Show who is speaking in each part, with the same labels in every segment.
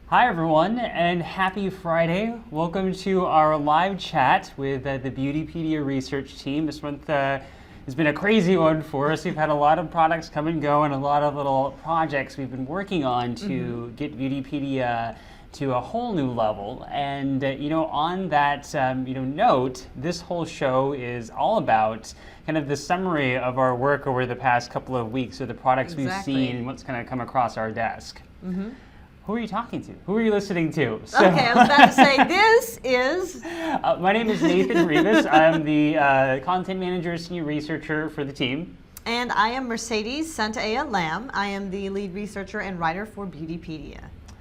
Speaker 1: Hi everyone, and happy Friday. Welcome to our live chat with the Beautypedia research team. This month has been a crazy one for us. We've had a lot of products come and go and a lot of little projects we've been working on to get Beautypedia to a whole new level. And on that note, this whole show is all about kind of the summary of our work over the past couple of weeks of the products we've seen and what's kind of come across our desk. Who are you talking to? Who are you listening to?
Speaker 2: Okay, I was about to say, this is...
Speaker 1: my name is Nathan Rivas. I'm the content manager, senior researcher for the team.
Speaker 2: And I am Mercedes Santaella Lamb. I am the lead researcher and writer for Beautypedia.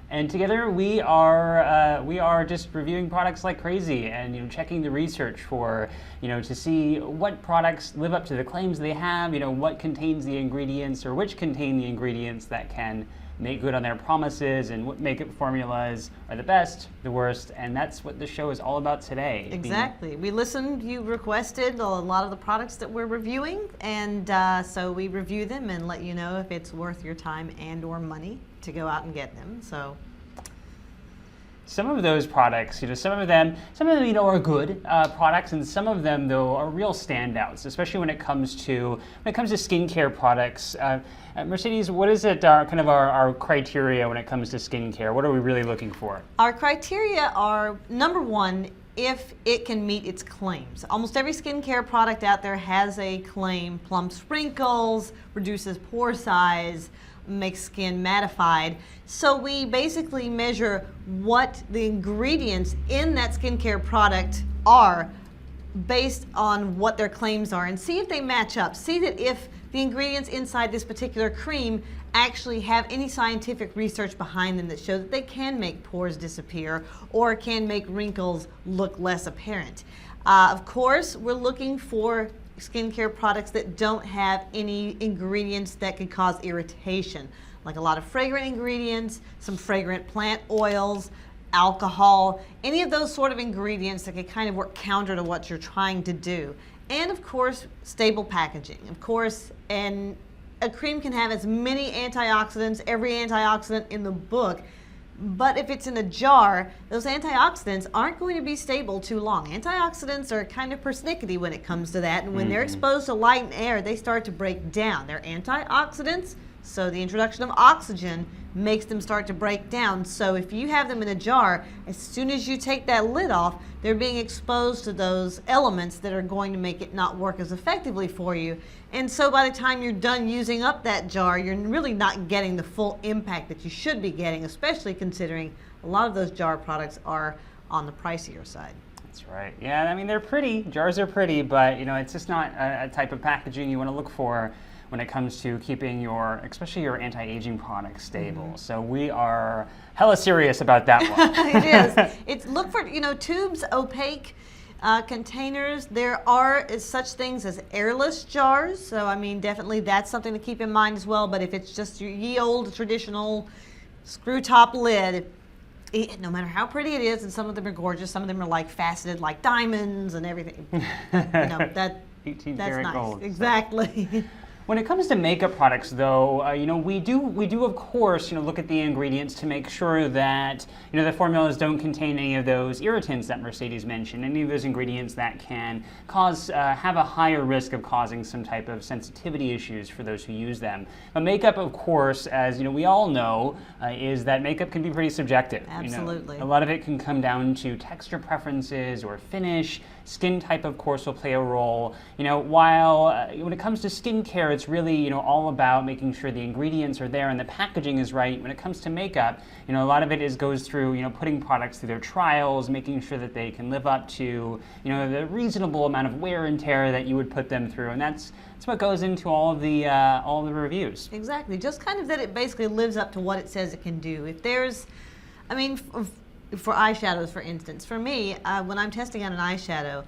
Speaker 1: And together we are just reviewing products like crazy and checking the research for to see what products live up to the claims they have, what contains the ingredients or which contain the ingredients that can make good on their promises, and what makeup formulas are the best, the worst, and that's what the show is all about today.
Speaker 2: Exactly. We listened, you requested a lot of the products that we're reviewing, and so we review them and let you know if it's worth your time and or money to go out and get them. So
Speaker 1: some of those products, some of them, are good products, and some of them, though, are real standouts, especially when it comes to skincare products. Mercedes, what is it? Kind of our criteria when it comes to skincare? What are we really looking for?
Speaker 2: Our criteria are, number one, if it can meet its claims. Almost every skincare product out there has a claim: plumps wrinkles, reduces pore size, makes skin mattified. So we basically measure what the ingredients in that skincare product are based on what their claims are, and see if they match up. See that if the ingredients inside this particular cream actually have any scientific research behind them that show that they can make pores disappear or can make wrinkles look less apparent. Of course, we're looking for skincare products that don't have any ingredients that could cause irritation, like a lot of fragrant ingredients, some fragrant plant oils, alcohol, any of those sort of ingredients that could kind of work counter to what you're trying to do. And of course, stable packaging. Of course, and a cream can have as many antioxidants, every antioxidant in the book, but if it's in a jar, those antioxidants aren't going to be stable too long. Antioxidants are kind of persnickety when it comes to that, and when they're exposed to light and air, they start to break down. They're antioxidants, so the introduction of oxygen makes them start to break down. So if you have them in a jar, as soon as you take that lid off, they're being exposed to those elements that are going to make it not work as effectively for you. And so by the time you're done using up that jar, you're really not getting the full impact that you should be getting, especially considering a lot of those jar products are on the pricier side.
Speaker 1: That's right. Yeah, I mean, they're pretty. Jars are pretty, but it's just not a type of packaging you want to look for when it comes to keeping especially your anti-aging products stable. So we are hella serious about that one.
Speaker 2: It is. Look for, tubes, opaque containers. There are such things as airless jars. So, I mean, definitely that's something to keep in mind as well. But if it's just your ye old traditional screw top lid, no matter how pretty it is, and some of them are gorgeous, some of them are like faceted like diamonds and everything. That
Speaker 1: 18
Speaker 2: that's
Speaker 1: karat
Speaker 2: nice.
Speaker 1: gold.
Speaker 2: Exactly.
Speaker 1: When it comes to makeup products, though, we do of course look at the ingredients to make sure that the formulas don't contain any of those irritants that Mercedes mentioned, any of those ingredients that can cause have a higher risk of causing some type of sensitivity issues for those who use them. But makeup, of course, as we all know, is that makeup can be pretty subjective.
Speaker 2: Absolutely.
Speaker 1: A lot of it can come down to texture preferences or finish. Skin type, of course, will play a role. While when it comes to skincare, it's really all about making sure the ingredients are there and the packaging is right. When it comes to makeup, a lot of it goes through putting products through their trials, making sure that they can live up to the reasonable amount of wear and tear that you would put them through, and that's what goes into all of the reviews.
Speaker 2: Exactly, just kind of that it basically lives up to what it says it can do. If there's, I mean, for eyeshadows, for instance, for me, when I'm testing out an eyeshadow,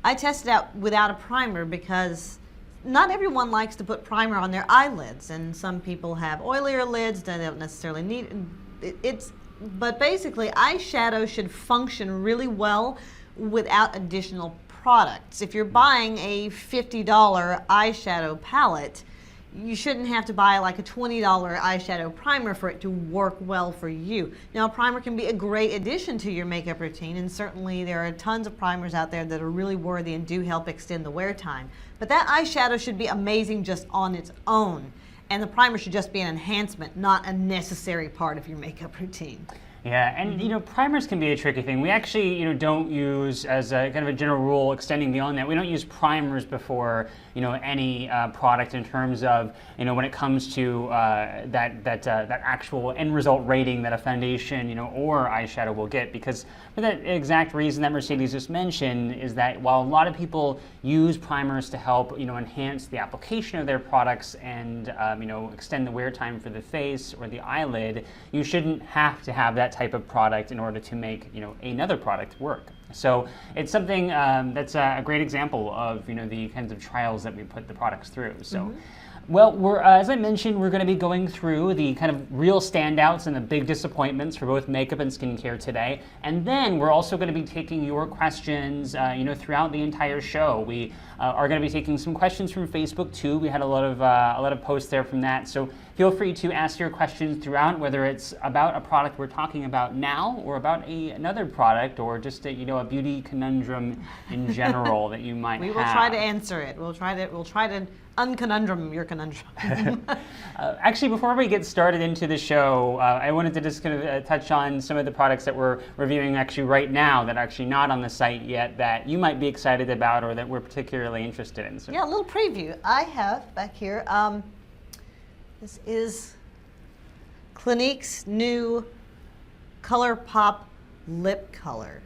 Speaker 2: I test it out without a primer because not everyone likes to put primer on their eyelids, and some people have oilier lids that they don't necessarily need. But basically, eyeshadow should function really well without additional products. If you're buying a $50 eyeshadow palette, you shouldn't have to buy like a $20 eyeshadow primer for it to work well for you. Now, a primer can be a great addition to your makeup routine, and certainly there are tons of primers out there that are really worthy and do help extend the wear time. But that eyeshadow should be amazing just on its own, and the primer should just be an enhancement, not a necessary part of your makeup routine.
Speaker 1: Yeah, and primers can be a tricky thing. We actually don't use, as a kind of a general rule, extending beyond that, we don't use primers before any product in terms of when it comes to that actual end result rating that a foundation or eyeshadow will get, because for that exact reason that Mercedes just mentioned, is that while a lot of people use primers to help enhance the application of their products and extend the wear time for the face or the eyelid, you shouldn't have to have that type of product in order to make another product work. So it's something that's a great example of the kinds of trials that we put the products through. So. Well, as I mentioned, we're going to be going through the kind of real standouts and the big disappointments for both makeup and skincare today. And then we're also going to be taking your questions, throughout the entire show. We are going to be taking some questions from Facebook too. We had a lot of posts there from that. So feel free to ask your questions throughout, whether it's about a product we're talking about now, or about another product, or just a beauty conundrum in general that you might have.
Speaker 2: We will try to answer it. We'll try to unconundrum your conundrum.
Speaker 1: Actually, before we get started into the show, I wanted to just kind of touch on some of the products that we're reviewing actually right now that are actually not on the site yet that you might be excited about or that we're particularly interested in. So.
Speaker 2: Yeah, a little preview. I have back here, this is Clinique's new Color Pop Lip Color.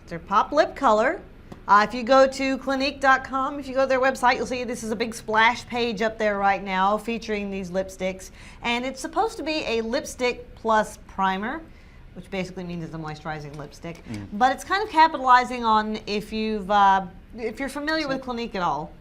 Speaker 2: It's their Pop Lip Color. If you go to Clinique.com, if you go to their website, you'll see this is a big splash page up there right now featuring these lipsticks. And it's supposed to be a lipstick plus primer, which basically means it's a moisturizing lipstick. But it's kind of capitalizing on, if you're familiar with Clinique at all,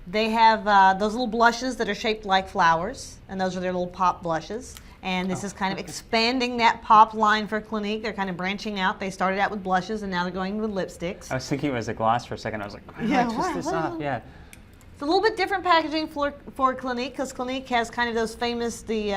Speaker 2: they have those little blushes that are shaped like flowers, and those are their little pop blushes. And this is kind of expanding that pop line for Clinique. They're kind of branching out. They started out with blushes, and now they're going with lipsticks.
Speaker 1: I was thinking it was a gloss for a second. I was like, why did I twist this up? Yeah.
Speaker 2: It's a little bit different packaging for Clinique, because Clinique has kind of those famous, the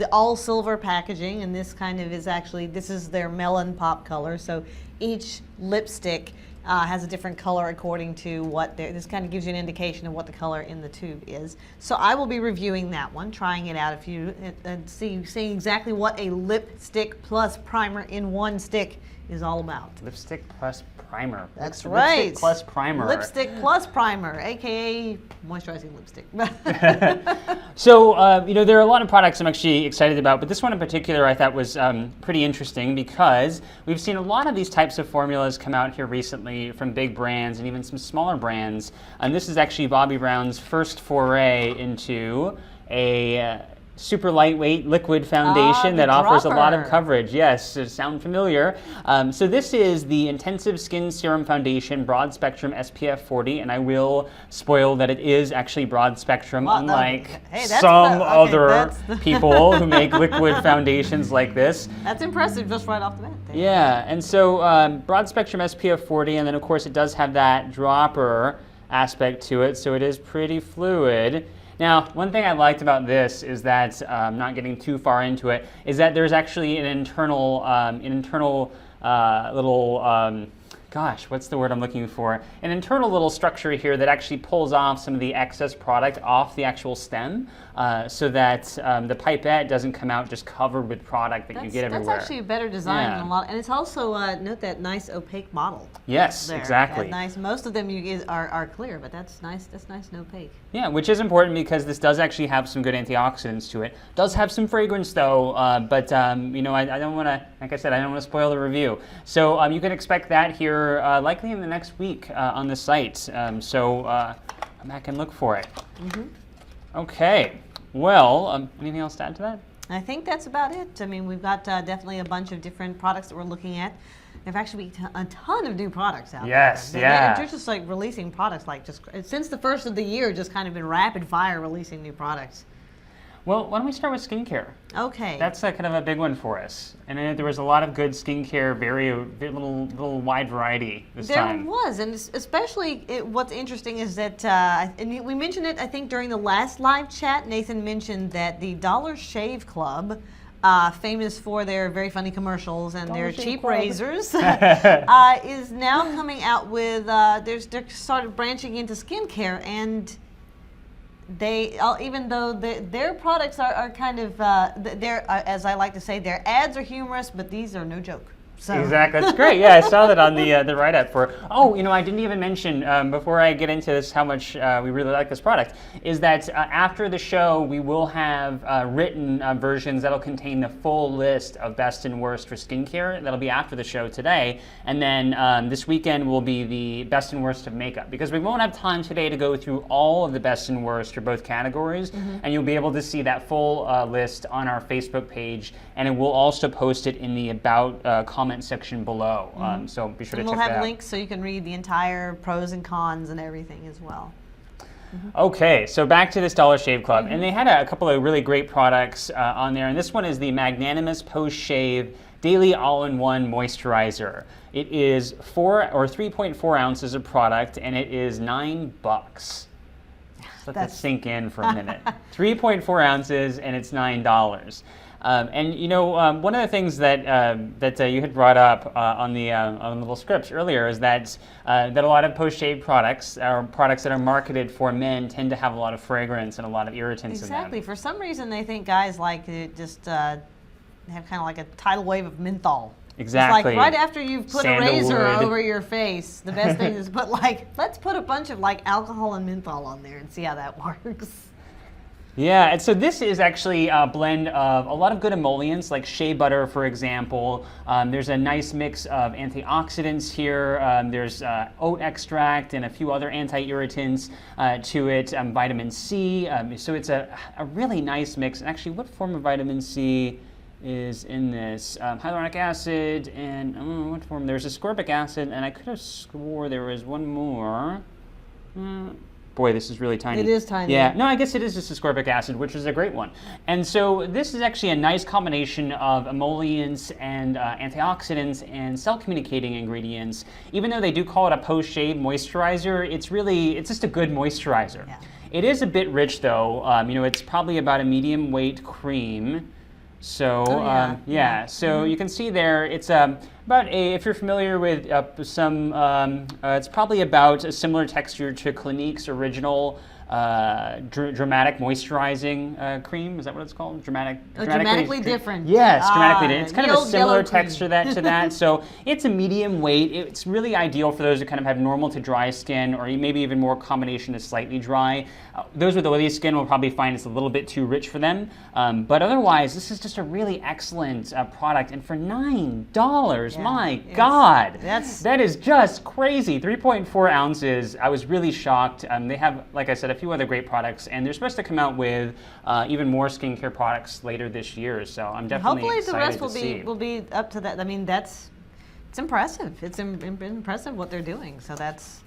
Speaker 2: all silver packaging, and this kind of is actually, this is their melon pop color. So each lipstick has a different color according to what this kind of gives you an indication of what the color in the tube is. So I will be reviewing that one, trying it out and seeing exactly what a lipstick plus primer in one stick is all about.
Speaker 1: Lipstick plus primer.
Speaker 2: That's right.
Speaker 1: Lipstick plus primer.
Speaker 2: Lipstick plus primer, aka moisturizing lipstick.
Speaker 1: So, there are a lot of products I'm actually excited about, but this one in particular I thought was pretty interesting because we've seen a lot of these types of formulas come out here recently from big brands and even some smaller brands. And this is actually Bobbi Brown's first foray into a super lightweight liquid foundation that offers a lot of coverage. Yes, does it sound familiar? So this is the Intensive Skin Serum Foundation Broad Spectrum SPF 40, and I will spoil that it is actually broad spectrum, unlike other people who make liquid foundations like this.
Speaker 2: That's impressive just right off the bat.
Speaker 1: Yeah, and so broad spectrum SPF 40, and then of course it does have that dropper aspect to it, so it is pretty fluid. Now, one thing I liked about this is that, not getting too far into it, is that there's actually an internal little, gosh, what's the word I'm looking for? An internal little structure here that actually pulls off some of the excess product off the actual stem, so that the pipette doesn't come out just covered with product that you get everywhere.
Speaker 2: That's actually a better design than a lot, and it's also note that nice opaque bottle.
Speaker 1: Yes,
Speaker 2: there.
Speaker 1: exactly.
Speaker 2: Nice. Most of them are clear, but that's nice. That's nice and opaque.
Speaker 1: Yeah, which is important because this does actually have some good antioxidants to it. Does have some fragrance though, but I don't want to, like I said, I don't want to spoil the review. So you can expect that here likely in the next week on the site. So come back and look for it. Okay. Well, anything else to add to that?
Speaker 2: I think that's about it. I mean, we've got definitely a bunch of different products that we're looking at. There've actually been a ton of new products out there.
Speaker 1: Yes, yeah.
Speaker 2: They're just like releasing products like just since the first of the year, just kind of been rapid fire releasing new products.
Speaker 1: Well, why don't we start with skincare?
Speaker 2: Okay.
Speaker 1: That's kind of a big one for us. And then there was a lot of good skincare, very little wide variety this time.
Speaker 2: There was, and especially what's interesting is that, and we mentioned it, I think, during the last live chat. Nathan mentioned that the Dollar Shave Club, famous for their very funny commercials and their cheap razors, is now coming out with, they're started branching into skincare, and they, even though their products are kind of, as I like to say, their ads are humorous, but these are no joke. So.
Speaker 1: Exactly, that's great. Yeah, I saw that on the write-up for. Oh, I didn't even mention before I get into this how much we really like this product. Is that after the show we will have written versions that'll contain the full list of best and worst for skincare. That'll be after the show today, and then this weekend will be the best and worst of makeup, because we won't have time today to go through all of the best and worst for both categories, and you'll be able to see that full list on our Facebook page, and it will also post it in the about comment section below. So be sure to check that out.
Speaker 2: We'll have links so you can read the entire pros and cons and everything as well.
Speaker 1: Okay, so back to this Dollar Shave Club, and they had a couple of really great products on there, and this one is the Magnanimous Post Shave Daily All-in-One Moisturizer. It is 3.4 ounces of product, and it is $9. Let that sink in for a minute. 3.4 ounces, and it's $9. One of the things that you had brought up on the little script earlier is that a lot of post-shave products, or products that are marketed for men, tend to have a lot of fragrance and a lot of irritants in them.
Speaker 2: Exactly. For some reason, they think guys like to just have kind of like a tidal wave of menthol.
Speaker 1: Exactly.
Speaker 2: It's like right after you've put a razor over your face, the best thing is let's put a bunch of alcohol and menthol on there and see how that works.
Speaker 1: Yeah, and so this is actually a blend of a lot of good emollients, like shea butter, for example. There's a nice mix of antioxidants here. There's oat extract and a few other anti-irritants to it, vitamin C. So it's a really nice mix. And actually, what form of vitamin C is in this? Hyaluronic acid and, I don't know what form. There's ascorbic acid, and I could have swore there was one more. Boy, this is really tiny.
Speaker 2: It is tiny.
Speaker 1: Yeah, no, I guess it is just ascorbic acid, which is a great one. And so this is actually a nice combination of emollients and antioxidants and cell-communicating ingredients. Even though they do call it a post-shave moisturizer, it's just a good moisturizer.
Speaker 2: Yeah.
Speaker 1: It is a bit rich, though. It's probably about a medium weight cream. So so you can see there, it's if you're familiar with it's probably about a similar texture to Clinique's original dramatic moisturizing cream. Is that what it's called?
Speaker 2: Dramatically different.
Speaker 1: Yes, dramatically different. It's kind of a similar
Speaker 2: texture
Speaker 1: to that. So it's a medium weight. It's really ideal for those who kind of have normal to dry skin, or maybe even more combination to slightly dry. Those with oily skin will probably find it's a little bit too rich for them. But otherwise, this is just a really excellent product. And for $9, my God, that is just crazy. 3.4 ounces. I was really shocked. They have, like I said, a few other great products, and they're supposed to come out with even more skincare products later this year. So I'm definitely excited to see.
Speaker 2: Hopefully the rest will be up to that. I mean, it's impressive. It's impressive what they're doing. So that's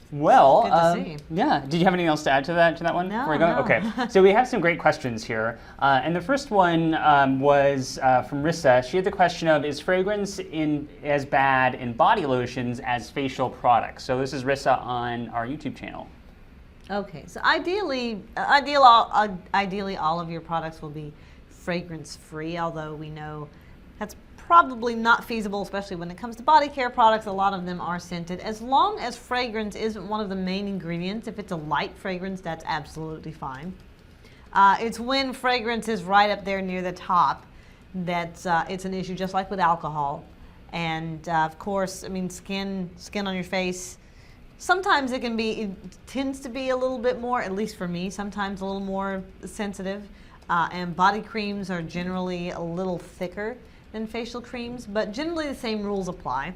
Speaker 2: good to see.
Speaker 1: Yeah. Did you have anything else to add to that one?
Speaker 2: No.
Speaker 1: Before we go?
Speaker 2: No.
Speaker 1: Okay. So we have some great questions here, and the first one was from Rissa. She had the question of, is fragrance as bad in body lotions as facial products? So this is Rissa on our YouTube channel.
Speaker 2: Okay, so ideally all of your products will be fragrance-free, although we know that's probably not feasible, especially when it comes to body care products. A lot of them are scented. As long as fragrance isn't one of the main ingredients, if it's a light fragrance, that's absolutely fine. It's when fragrance is right up there near the top that it's an issue, just like with alcohol. And of course, I mean, skin on your face, sometimes it tends to be a little bit more, at least for me, sometimes a little more sensitive. And body creams are generally a little thicker than facial creams, but generally the same rules apply.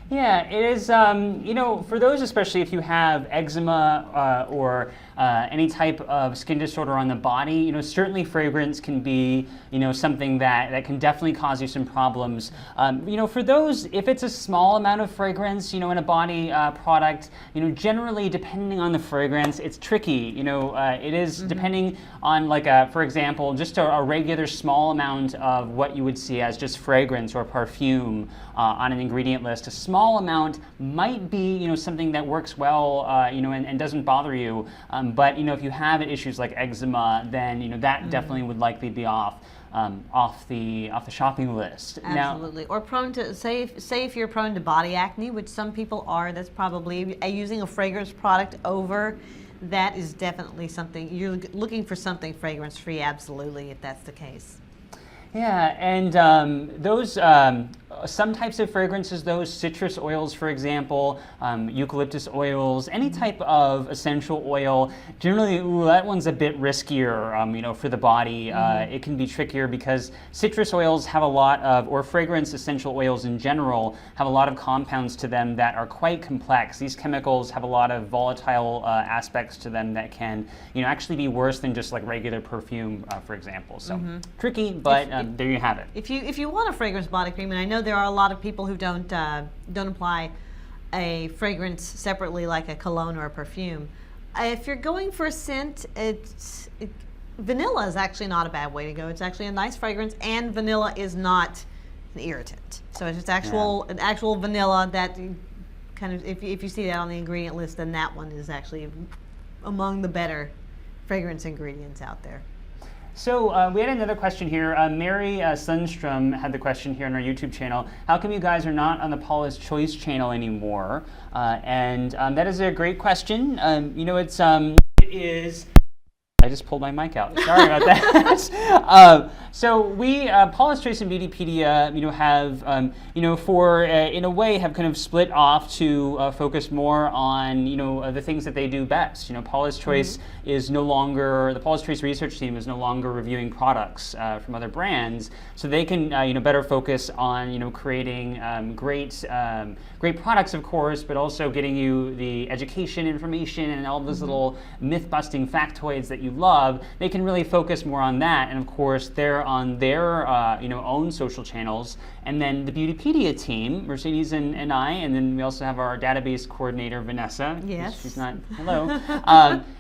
Speaker 1: Yeah, it is, you know, for those, especially if you have eczema or any type of skin disorder on the body, you know, certainly fragrance can be, you know, something that can definitely cause you some problems. You know, for those, if it's a small amount of fragrance, you know, in a body product, you know, generally depending on the fragrance, it's tricky. You know, it is depending on, like, for example, just a regular small amount of what you would see as just fragrance or perfume on an ingredient list. A small amount might be, you know, something that works well, you know, and doesn't bother you. But you know, if you have issues like eczema, then you know that definitely would likely be off the shopping list.
Speaker 2: Absolutely. Or prone to, say if you're prone to body acne, which some people are, that's probably using a fragrance product over. That is definitely something you're looking for, something fragrance free. Absolutely, if that's the case.
Speaker 1: Yeah, and those some types of fragrances, those citrus oils, for example, eucalyptus oils, any type of essential oil, generally, that one's a bit riskier, you know, for the body. It can be trickier because citrus oils have a lot of, or fragrance essential oils in general, have a lot of compounds to them that are quite complex. These chemicals have a lot of volatile aspects to them that can, you know, actually be worse than just like regular perfume, for example. So tricky, but there you have it.
Speaker 2: If you want a fragrance body cream, and I know there are a lot of people who don't apply a fragrance separately, like a cologne or a perfume. If you're going for a scent, vanilla is actually not a bad way to go. It's actually a nice fragrance, and vanilla is not an irritant. So it's just an actual vanilla that kind of, if you see that on the ingredient list, then that one is actually among the better fragrance ingredients out there.
Speaker 1: So we had another question here. Mary Sundstrom had the question here on our YouTube channel. How come you guys are not on the Paula's Choice channel anymore? And that is a great question. You know, it is. I just pulled my mic out. Sorry about that. So we, Paula's Choice and Beautypedia, you know, have, you know, in a way, have kind of split off to focus more on, you know, the things that they do best. You know, Paula's Choice is no longer, the Paula's Choice research team is no longer reviewing products from other brands, so they can, you know, better focus on, you know, creating great products, of course, but also getting you the education, information, and all those little myth-busting factoids that you love. They can really focus more on that, and of course, they're on their you know, own social channels. And then the Beautypedia team, Mercedes and I, and then we also have our database coordinator, Vanessa.
Speaker 2: Yes.
Speaker 1: She's not, hello.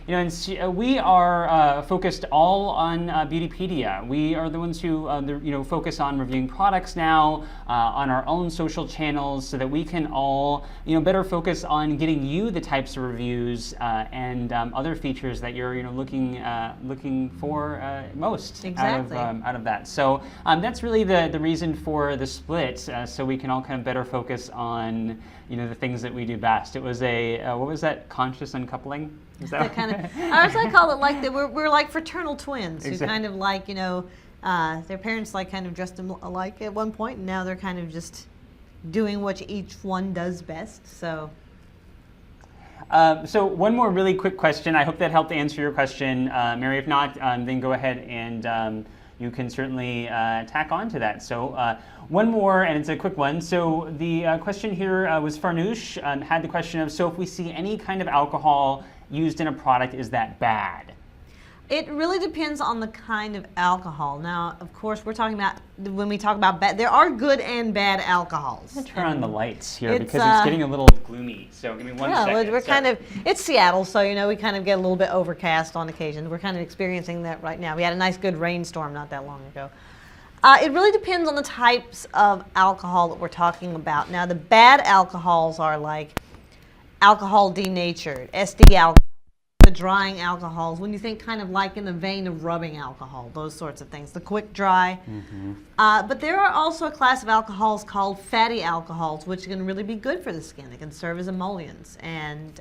Speaker 1: You know, and we are focused all on Beautypedia. We are the ones who, you know, focus on reviewing products now on our own social channels, so that we can all, you know, better focus on getting you the types of reviews and other features that you're, you know, looking for most out of that. So that's really the reason for the split, so we can all kind of better focus on, you know, the things that we do best. It was a what was that? Conscious uncoupling. Is that
Speaker 2: kind of? I call it like we're like fraternal twins who kind of, like, you know, their parents like kind of dressed them alike at one point, and now they're kind of just doing what each one does best. So.
Speaker 1: So one more really quick question. I hope that helped answer your question, Mary. If not, then go ahead and you can certainly tack on to that. So one more, and it's a quick one. So the question here was Farnoosh had the question of, so if we see any kind of alcohol used in a product, is that bad?
Speaker 2: It really depends on the kind of alcohol. Now, of course, we're talking about, when we talk about bad, there are good and bad alcohols.
Speaker 1: I'm going to turn on the lights here because it's getting a little gloomy. So give me one second.
Speaker 2: We're kind of, it's Seattle, so, you know, we kind of get a little bit overcast on occasion. We're kind of experiencing that right now. We had a nice good rainstorm not that long ago. It really depends on the types of alcohol that we're talking about. Now, the bad alcohols are like alcohol denatured, SD alcohol, the drying alcohols, when you think kind of like in the vein of rubbing alcohol, those sorts of things, the quick dry. But there are also a class of alcohols called fatty alcohols, which can really be good for the skin. They can serve as emollients, and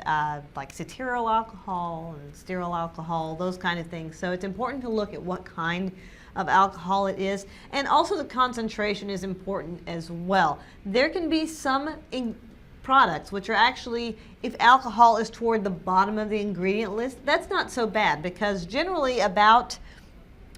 Speaker 2: like cetearyl alcohol and stearyl alcohol, those kind of things. So it's important to look at what kind of alcohol it is, and also the concentration is important as well. There can be some products which are actually, if alcohol is toward the bottom of the ingredient list, that's not so bad, because generally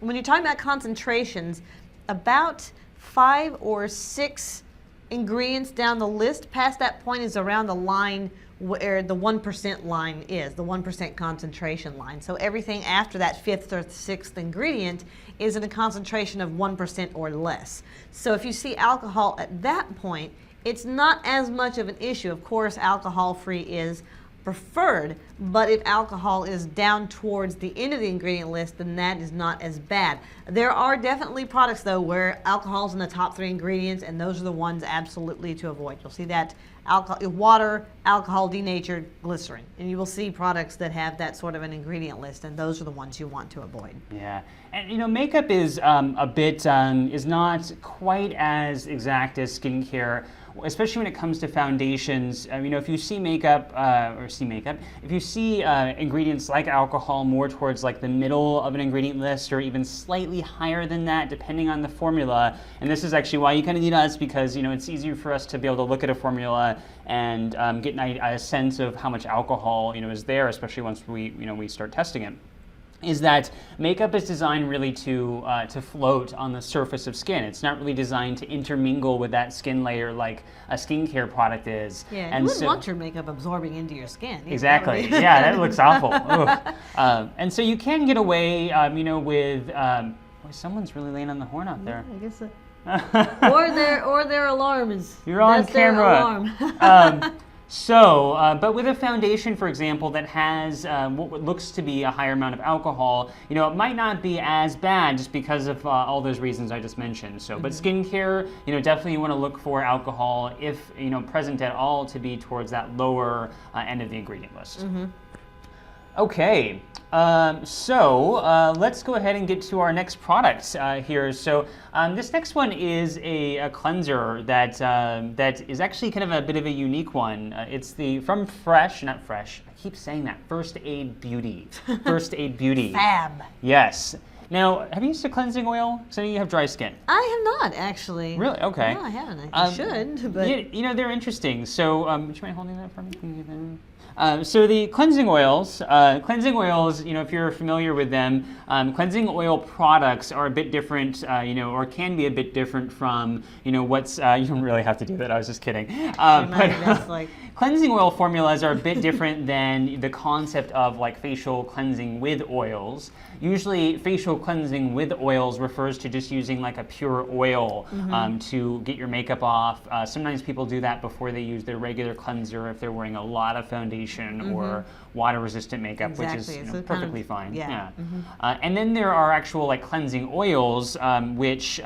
Speaker 2: when you're talking about concentrations, about 5 or 6 ingredients down the list past that point is around the line where the 1% line is, the 1% concentration line. So everything after that 5th or 6th ingredient is in a concentration of 1% or less. So if you see alcohol at that point, it's not as much of an issue. Of course, alcohol-free is preferred, but if alcohol is down towards the end of the ingredient list, then that is not as bad. There are definitely products, though, where alcohol is in the top 3 ingredients, and those are the ones absolutely to avoid. You'll see that water, alcohol, denatured, glycerin, and you will see products that have that sort of an ingredient list, and those are the ones you want to avoid.
Speaker 1: Yeah, and makeup is is not quite as exact as skincare, especially when it comes to foundations. If you see makeup, if you see ingredients like alcohol more towards like the middle of an ingredient list or even slightly higher than that, depending on the formula, and this is actually why you kind of need us, because it's easier for us to be able to look at a formula and get a sense of how much alcohol is there, especially once we start testing it. Is that makeup is designed really to float on the surface of skin. It's not really designed to intermingle with that skin layer like a skincare product is.
Speaker 2: Yeah, and you wouldn't want your makeup absorbing into your skin.
Speaker 1: Exactly. Yeah, that looks awful. And so you can get away, with. Someone's really laying on the horn out there.
Speaker 2: Yeah, I guess so. or their alarm is.
Speaker 1: You're on camera.
Speaker 2: Their alarm.
Speaker 1: But with a foundation, for example, that has what looks to be a higher amount of alcohol, it might not be as bad just because of all those reasons I just mentioned. So, but skincare, definitely you want to look for alcohol, if present at all, to be towards that lower end of the ingredient list. Okay, so let's go ahead and get to our next product here. So this next one is a cleanser that is actually kind of a bit of a unique one. It's from I keep saying that, First Aid Beauty. First Aid Beauty.
Speaker 2: Fab.
Speaker 1: Yes. Now, have you used a cleansing oil? Because I know you have dry skin.
Speaker 2: I have not, actually.
Speaker 1: Really? Okay.
Speaker 2: No, I haven't. I should, but...
Speaker 1: they're interesting. So, would you mind holding that for me? So the cleansing oils, if you're familiar with them, cleansing oil products are a bit different, or can be a bit different from, what's, you don't really have to do that, I was just kidding. Cleansing oil formulas are a bit different than the concept of like facial cleansing with oils. Usually facial cleansing with oils refers to just using like a pure oil to get your makeup off. Sometimes people do that before they use their regular cleanser if they're wearing a lot of foundation or water-resistant makeup, which is perfectly fine. Yeah. And then there are actual like cleansing oils, which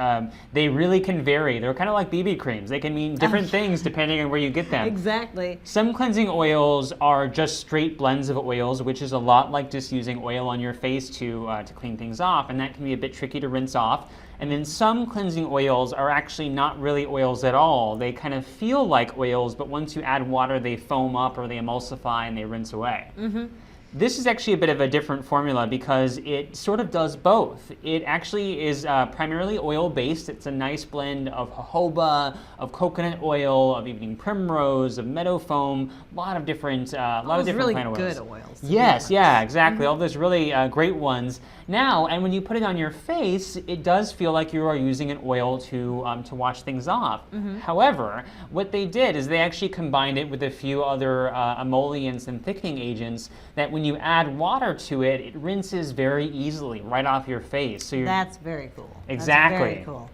Speaker 1: they really can vary. They're kind of like BB creams. They can mean different things depending on where you get them.
Speaker 2: Exactly.
Speaker 1: Some cleansing oils are just straight blends of oils, which is a lot like just using oil on your face to clean things off, and that can be a bit tricky to rinse off. And then some cleansing oils are actually not really oils at all. They kind of feel like oils, but once you add water, they foam up or they emulsify and they rinse away. This is actually a bit of a different formula because it sort of does both. It actually is primarily oil-based. It's a nice blend of jojoba, of coconut oil, of evening primrose, of meadow foam, a lot of different plant oils.
Speaker 2: Really good oils.
Speaker 1: Yes, yeah, exactly. All those really great ones. Now, and when you put it on your face, it does feel like you are using an oil to wash things off. However, what they did is they actually combined it with a few other emollients and thickening agents that when you add water to it, it rinses very easily right off your face. So
Speaker 2: that's very cool.
Speaker 1: Exactly.
Speaker 2: That's very cool.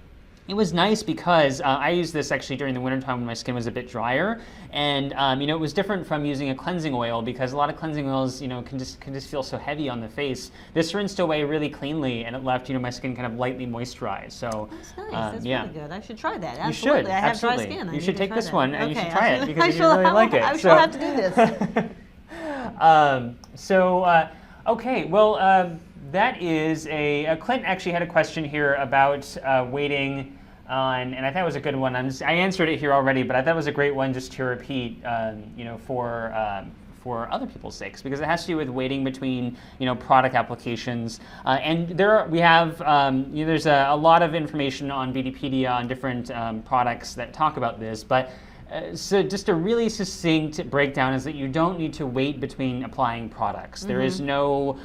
Speaker 1: It was nice because I used this actually during the wintertime when my skin was a bit drier, and it was different from using a cleansing oil because a lot of cleansing oils can just feel so heavy on the face. This rinsed away really cleanly, and it left my skin kind of lightly moisturized. So
Speaker 2: that's nice. That's really good. I should try that.
Speaker 1: You should.
Speaker 2: I have
Speaker 1: absolutely.
Speaker 2: dry skin.
Speaker 1: You should take this one and you should try it because
Speaker 2: I
Speaker 1: you really like it.
Speaker 2: I shall have to do this.
Speaker 1: Okay, well, that is Clint actually had a question here about waiting on, and I thought it was a good one. I answered it here already, but I thought it was a great one just to repeat, for other people's sakes, because it has to do with waiting between, product applications. And there's a lot of information on Beautypedia on different products that talk about this, but So just a really succinct breakdown is that you don't need to wait between applying products. There is no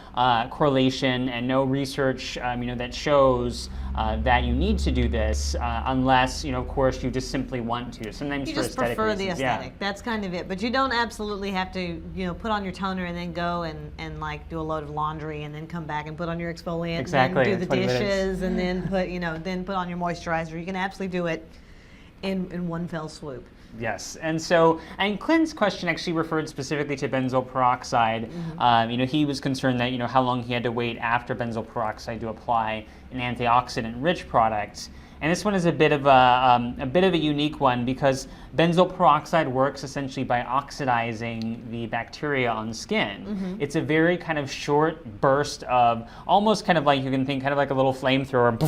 Speaker 1: correlation and no research that shows that you need to do this unless, of course, you just simply want to. Sometimes
Speaker 2: you
Speaker 1: for
Speaker 2: just
Speaker 1: aesthetic
Speaker 2: prefer
Speaker 1: reasons.
Speaker 2: the aesthetic. That's kind of it. But you don't absolutely have to, put on your toner and then go and like do a load of laundry and then come back and put on your exfoliant
Speaker 1: Exactly.
Speaker 2: and then do the
Speaker 1: 20 minutes.
Speaker 2: dishes and then put on your moisturizer. You can absolutely do it in one fell swoop.
Speaker 1: Yes, and Clint's question actually referred specifically to benzoyl peroxide. He was concerned that how long he had to wait after benzoyl peroxide to apply an antioxidant-rich product. And this one is a bit of a unique one because benzoyl peroxide works essentially by oxidizing the bacteria on skin. It's a very kind of short burst of almost kind of like you can think kind of like a little flamethrower,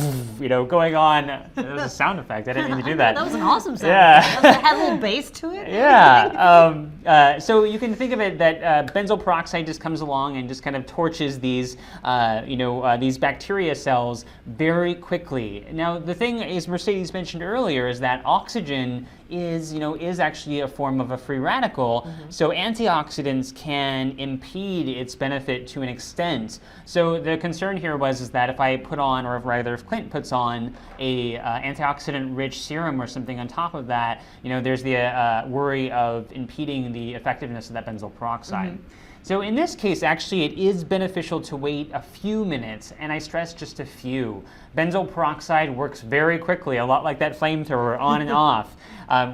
Speaker 1: going on. That was a sound effect. I didn't mean to do that.
Speaker 2: That was an awesome sound.
Speaker 1: Yeah.
Speaker 2: It had a little bass to it.
Speaker 1: Yeah. So you can think of it that benzoyl peroxide just comes along and just kind of torches these bacteria cells very quickly. Now the thing, as Mercedes mentioned earlier, is that oxygen is actually a form of a free radical. So antioxidants can impede its benefit to an extent. So the concern here is that if I put on, or rather if Clint puts on a antioxidant-rich serum or something on top of that, there's the worry of impeding the effectiveness of that benzoyl peroxide. So in this case, actually, it is beneficial to wait a few minutes, and I stress just a few. Benzoyl peroxide works very quickly, a lot like that flamethrower, on and off.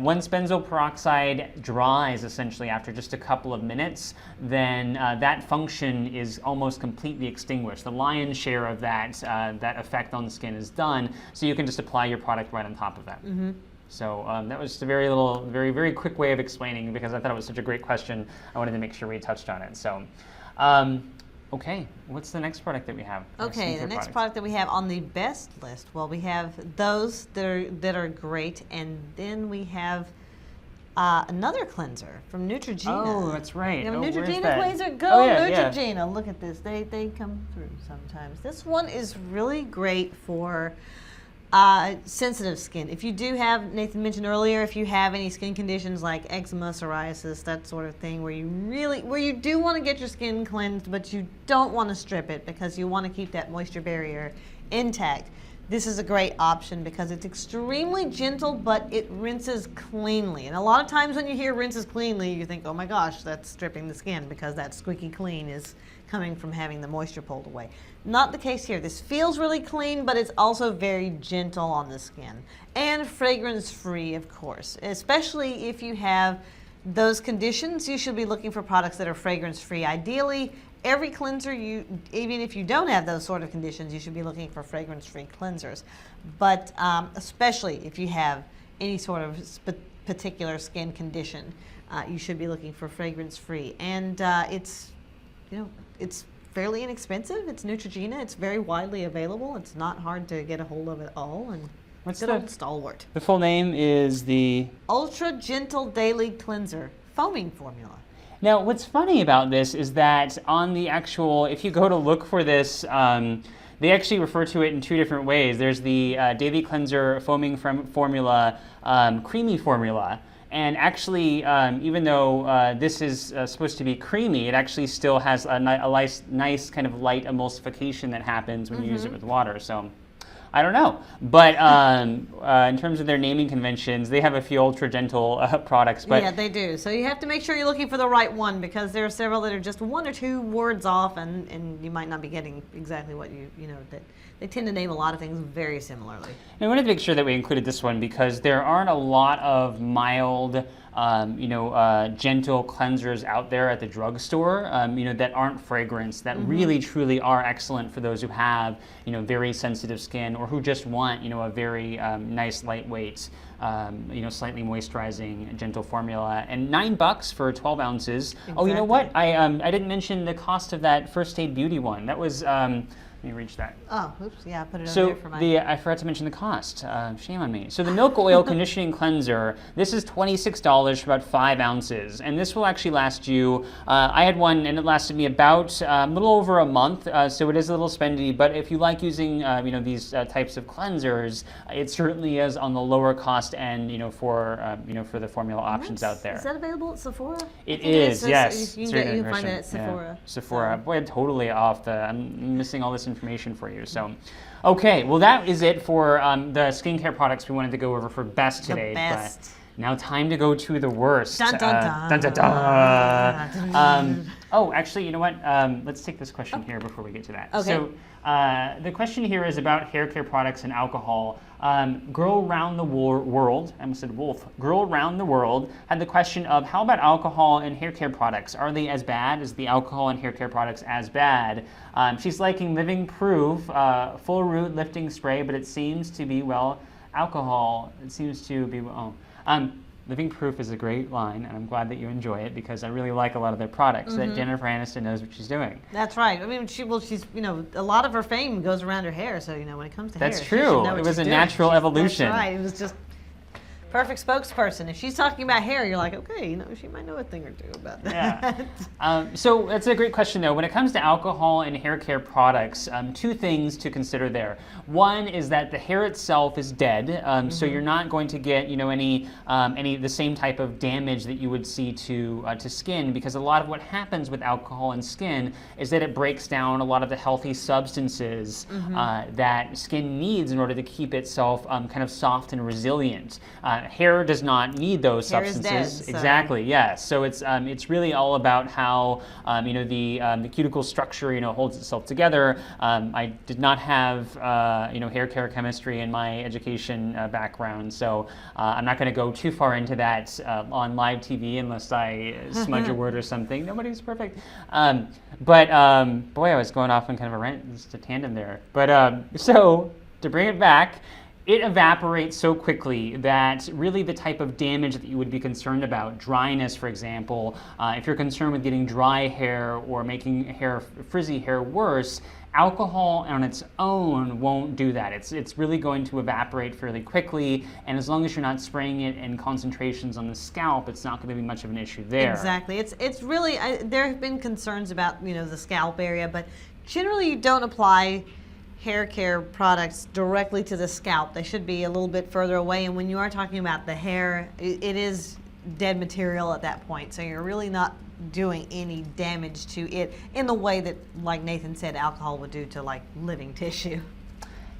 Speaker 1: Once benzoyl peroxide dries, essentially after just a couple of minutes, then that function is almost completely extinguished. The lion's share of that effect on the skin is done, so you can just apply your product right on top of that. So that was just a very, very quick way of explaining because I thought it was such a great question. I wanted to make sure we touched on it. So, okay, what's the next product that we have?
Speaker 2: Okay, the next product that we have on the best list. Well, we have those that are great, and then we have another cleanser from Neutrogena.
Speaker 1: Oh, that's right.
Speaker 2: You have a Neutrogena cleanser? Go Neutrogena. Yeah. Look at this. They come through sometimes. This one is really great for sensitive skin. If you do have, Nathan mentioned earlier, if you have any skin conditions like eczema, psoriasis, that sort of thing, where you do want to get your skin cleansed, but you don't want to strip it because you want to keep that moisture barrier intact, this is a great option because it's extremely gentle, but it rinses cleanly. And a lot of times when you hear rinses cleanly, you think, oh my gosh, that's stripping the skin because that squeaky clean is coming from having the moisture pulled away. Not the case here. This feels really clean, but it's also very gentle on the skin. And fragrance-free, of course. Especially if you have those conditions, you should be looking for products that are fragrance-free. Ideally, every cleanser, even if you don't have those sort of conditions, you should be looking for fragrance-free cleansers. But especially if you have any sort of particular skin condition, you should be looking for fragrance-free. And it's fairly inexpensive. It's Neutrogena. It's very widely available. It's not hard to get a hold of at all. And
Speaker 1: what's
Speaker 2: good old stalwart.
Speaker 1: The full name is the
Speaker 2: Ultra Gentle Daily Cleanser Foaming Formula.
Speaker 1: Now, what's funny about this is that on the actual, if you go to look for this, they actually refer to it in two different ways. There's the Daily Cleanser Foaming Formula, Creamy Formula. And actually, even though this is supposed to be creamy, it actually still has a nice kind of light emulsification that happens when you use it with water. So I don't know. But in terms of their naming conventions, they have a few ultra gentle products. But
Speaker 2: yeah, they do. So you have to make sure you're looking for the right one because there are several that are just one or two words off, and you might not be getting exactly what that. They tend to name a lot of things very similarly.
Speaker 1: And I wanted to make sure that we included this one because there aren't a lot of mild, gentle cleansers out there at the drugstore, that aren't fragrance, that really, truly are excellent for those who have, very sensitive skin or who just want, a very nice, lightweight, slightly moisturizing, gentle formula. And $9 for 12 ounces. Exactly. Oh, you know what? I didn't mention the cost of that First Aid Beauty one. That was Let me reach that.
Speaker 2: Oh, oops, yeah, I put it over
Speaker 1: So
Speaker 2: there for my...
Speaker 1: I forgot to mention the cost. Shame on me. So the Milk Oil Conditioning Cleanser, this is $26 for about 5 ounces. And this will actually last you, I had one and it lasted me about a little over a month. So it is a little spendy, but if you like using these types of cleansers, it certainly is on the lower cost end, for the formula options out there.
Speaker 2: Is that available at Sephora?
Speaker 1: It is, yes.
Speaker 2: You can find it at Sephora.
Speaker 1: Yeah. Sephora. Boy, I'm totally off I'm missing all this information for you. So, okay, well that is it for the skincare products we wanted to go over for best today.
Speaker 2: The best.
Speaker 1: But now time to go to the worst.
Speaker 2: Dun, dun, dun.
Speaker 1: Dun, dun, dun. Oh, actually, you know what? Let's take this question here before we get to that.
Speaker 2: Okay.
Speaker 1: So the question here is about hair care products and alcohol. Girl Around the World, I almost said wolf, Girl Around the World had the question of how about alcohol and hair care products? Are they as bad? Is the alcohol and hair care products as bad? She's liking Living Proof Full Root Lifting Spray, but it seems to be, alcohol, it seems to be, Living Proof is a great line, and I'm glad that you enjoy it because I really like a lot of their products. That Jennifer Aniston knows what she's doing.
Speaker 2: That's right. I mean, she's a lot of her fame goes around her hair. So when it comes to
Speaker 1: That's
Speaker 2: hair,
Speaker 1: true.
Speaker 2: she should know what
Speaker 1: It was
Speaker 2: she's
Speaker 1: a
Speaker 2: doing.
Speaker 1: natural evolution.
Speaker 2: That's right. It was just perfect spokesperson. If she's talking about hair, you're like, okay, she might know a thing or two about that.
Speaker 1: Yeah. So that's a great question, though. When it comes to alcohol and hair care products, 2 things to consider there. One is that the hair itself is dead, so you're not going to get any the same type of damage that you would see to skin, because a lot of what happens with alcohol and skin is that it breaks down a lot of the healthy substances that skin needs in order to keep itself kind of soft and resilient. Hair does not need those
Speaker 2: Hair
Speaker 1: substances.
Speaker 2: is dead, so.
Speaker 1: Exactly. Yes. So it's really all about how the cuticle structure holds itself together. I did not have hair care chemistry in my education background, so I'm not going to go too far into that on live TV unless I smudge a word or something. Nobody's perfect. Boy, I was going off on kind of a rant, just a tandem there. But so to bring it back. It evaporates so quickly that really the type of damage that you would be concerned about, dryness, for example, if you're concerned with getting dry hair or making frizzy hair worse, alcohol on its own won't do that. It's really going to evaporate fairly quickly, and as long as you're not spraying it in concentrations on the scalp, it's not going to be much of an issue there.
Speaker 2: Exactly. It's really, there have been concerns about the scalp area, but generally you don't apply hair care products directly to the scalp. They should be a little bit further away, and when you are talking about the hair, it is dead material at that point, so you're really not doing any damage to it in the way that, like Nathan said, alcohol would do to like living tissue.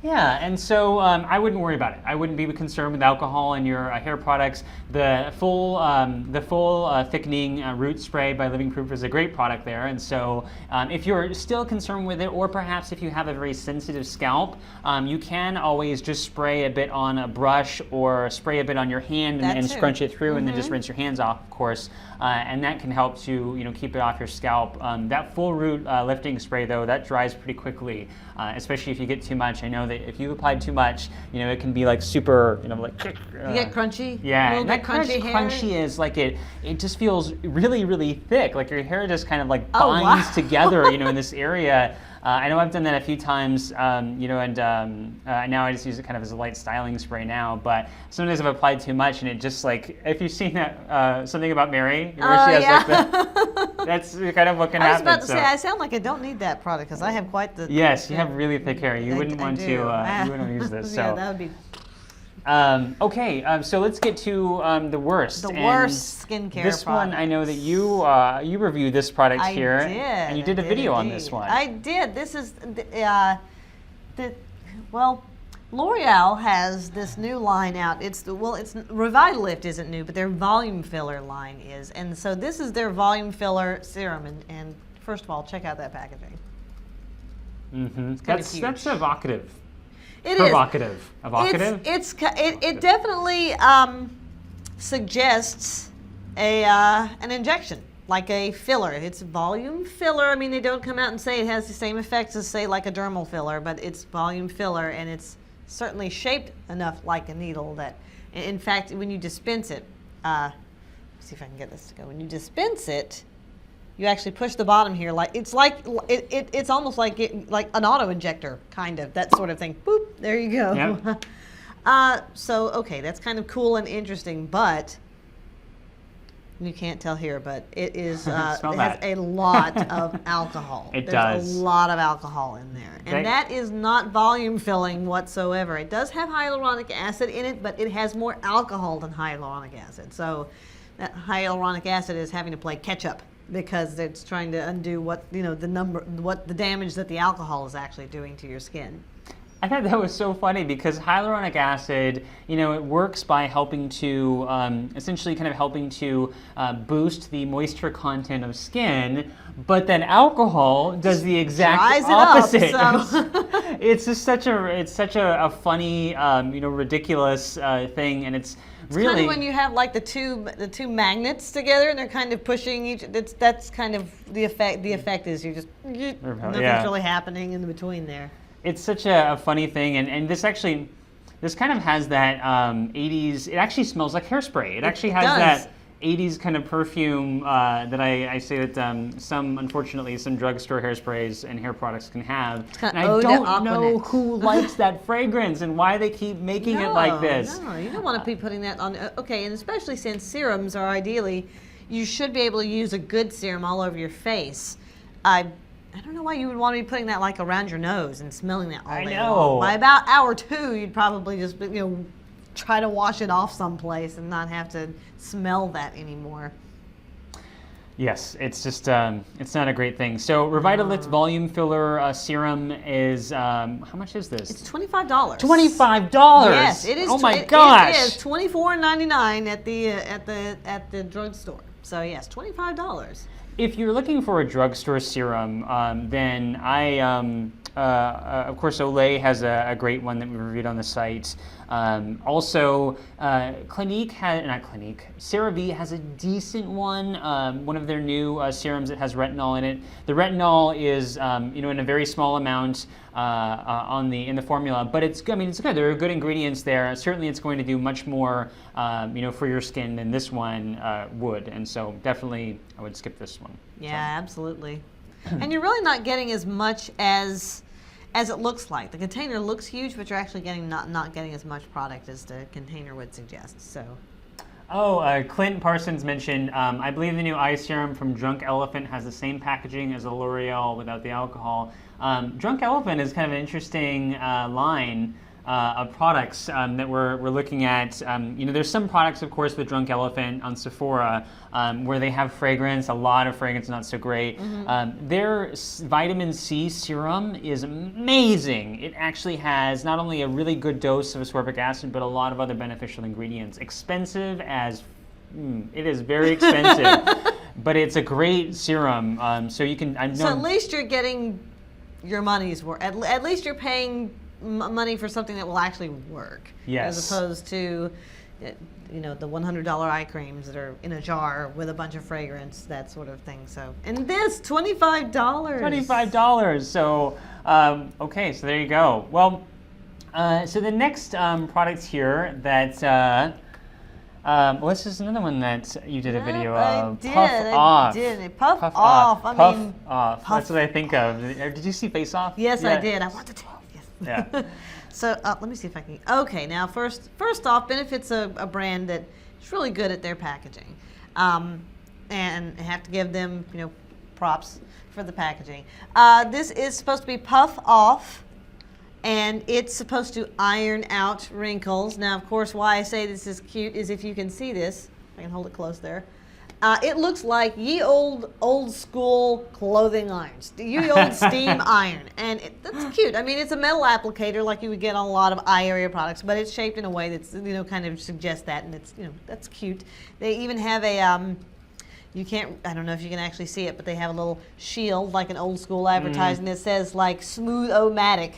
Speaker 1: Yeah, and so I wouldn't worry about it. I wouldn't be concerned with alcohol in your hair products. The full thickening root spray by Living Proof is a great product there. And so if you're still concerned with it, or perhaps if you have a very sensitive scalp, you can always just spray a bit on a brush or spray a bit on your hand and scrunch it through, and then just rinse your hands off, of course. And that can help to keep it off your scalp. That full root lifting spray, though, that dries pretty quickly, especially if you get too much. I know that if you applied too much, it can be like super, like.
Speaker 2: You get crunchy.
Speaker 1: Yeah,
Speaker 2: and that
Speaker 1: crunchy is like it just feels really, really thick. Like your hair just kind of like binds together, in this area. I know I've done that a few times, and now I just use it kind of as a light styling spray now. But sometimes I've applied too much, and it just like, if you've seen that Something About Mary, where she has like the, that's kind of what can happen.
Speaker 2: I was about to say, I sound like I don't need that product because I have quite the.
Speaker 1: Yes, you have really thick hair. You wouldn't want to. You wouldn't use this. So.
Speaker 2: Yeah, that would be.
Speaker 1: So let's get to the worst.
Speaker 2: The worst skincare
Speaker 1: This
Speaker 2: products.
Speaker 1: one, I know that you reviewed this product here.
Speaker 2: I did.
Speaker 1: And you did a video on this one.
Speaker 2: I did. This is, L'Oreal has this new line out. Revitalift isn't new, but their volume filler line is. And so this is their volume filler serum. And first of all, check out that packaging.
Speaker 1: Mm-hmm.
Speaker 2: That's
Speaker 1: That's evocative.
Speaker 2: It
Speaker 1: Provocative.
Speaker 2: is.
Speaker 1: Evocative?
Speaker 2: It definitely suggests an injection, like a filler. It's volume filler. I mean, they don't come out and say it has the same effects as, say, like a dermal filler, but it's volume filler, and it's certainly shaped enough like a needle that, in fact, when you dispense it, let's see if I can get this to go. When you dispense it, you actually push the bottom here, it's almost like an auto injector, kind of, that sort of thing. Boop, there you go.
Speaker 1: Yep.
Speaker 2: So okay, that's kind of cool and interesting, but you can't tell here, but it is it has a lot of alcohol.
Speaker 1: There's
Speaker 2: a lot of alcohol in there, and that is not volume filling whatsoever. It does have hyaluronic acid in it, but it has more alcohol than hyaluronic acid. So that hyaluronic acid is having to play catch up because it's trying to undo what the damage that the alcohol is actually doing to your skin.
Speaker 1: I thought that was so funny because hyaluronic acid, it works by helping to, essentially kind of helping to boost the moisture content of skin, but then alcohol does the exact opposite. It's just such a funny, ridiculous thing, and it's really
Speaker 2: kind of when you have like the two magnets together and they're kind of pushing each. That's kind of the effect. The effect is you're just nothing's really happening in between there.
Speaker 1: It's such a funny thing, and this kind of has that 80s, it actually smells like hairspray. It actually has that 80s kind of perfume that I say that unfortunately, some drugstore hairsprays and hair products can have. And I don't know who likes that fragrance and why they keep making it like this.
Speaker 2: No, you don't want to be putting that on. Okay, and especially since serums are ideally, you should be able to use a good serum all over your face. I don't know why you would want to be putting that like around your nose and smelling that all day long. By about hour 2, you'd probably just try to wash it off someplace and not have to smell that anymore.
Speaker 1: Yes, it's just it's not a great thing. So Revitalift Volume Filler Serum is how much is this?
Speaker 2: It's $25.
Speaker 1: $25.
Speaker 2: Yes, it is.
Speaker 1: Oh my gosh!
Speaker 2: It is $24.99 at the drugstore. So yes, $25.
Speaker 1: If you're looking for a drugstore serum, then of course, Olay has a great one that we reviewed on the site. Also, CeraVe has a decent one of their new serums that has retinol in it. The retinol is, in a very small amount in the formula, but it's good. There are good ingredients there. Certainly, it's going to do much more, for your skin than this one would. And so, definitely, I would skip this one.
Speaker 2: Yeah, absolutely. And you're really not getting as much as it looks like. The container looks huge, but you're actually not getting as much product as the container would suggest. So.
Speaker 1: Oh, Clint Parsons mentioned, I believe the new eye serum from Drunk Elephant has the same packaging as a L'Oreal without the alcohol. Drunk Elephant is kind of an interesting line of products that we're looking at. There's some products, of course, with Drunk Elephant on Sephora where they have fragrance, a lot of fragrance, not so great. Mm-hmm. Their vitamin C serum is amazing. It actually has not only a really good dose of ascorbic acid, but a lot of other beneficial ingredients. Expensive as it is very expensive, but it's a great serum. So you can.
Speaker 2: So at least you're getting your money's worth. At least you're paying money for something that will actually work.
Speaker 1: Yes.
Speaker 2: As opposed to, the $100 eye creams that are in a jar with a bunch of fragrance, that sort of thing. So, and this $25.
Speaker 1: $25. So, okay, so there you go. Well, so the next product here that. This is another one that you did a video of.
Speaker 2: I did. Puff off.
Speaker 1: Puff off. That's what I think of. Did you see Face Off?
Speaker 2: Yes, I did. I wanted to.
Speaker 1: Yes. Yeah.
Speaker 2: So let me see if I can. Okay, now first off, Benefit's a brand that is really good at their packaging, and I have to give them props for the packaging. This is supposed to be Puff Off. And it's supposed to iron out wrinkles. Now, of course, why I say this is cute is if you can see this. I can hold it close there. It looks like ye old school clothing irons. Ye old steam iron. And that's cute. It's a metal applicator like you would get on a lot of eye area products, but it's shaped in a way that's, kind of suggests that, and it's, that's cute. They even have a, I don't know if you can actually see it, but they have a little shield like an old school advertising that says like Smooth-O-Matic.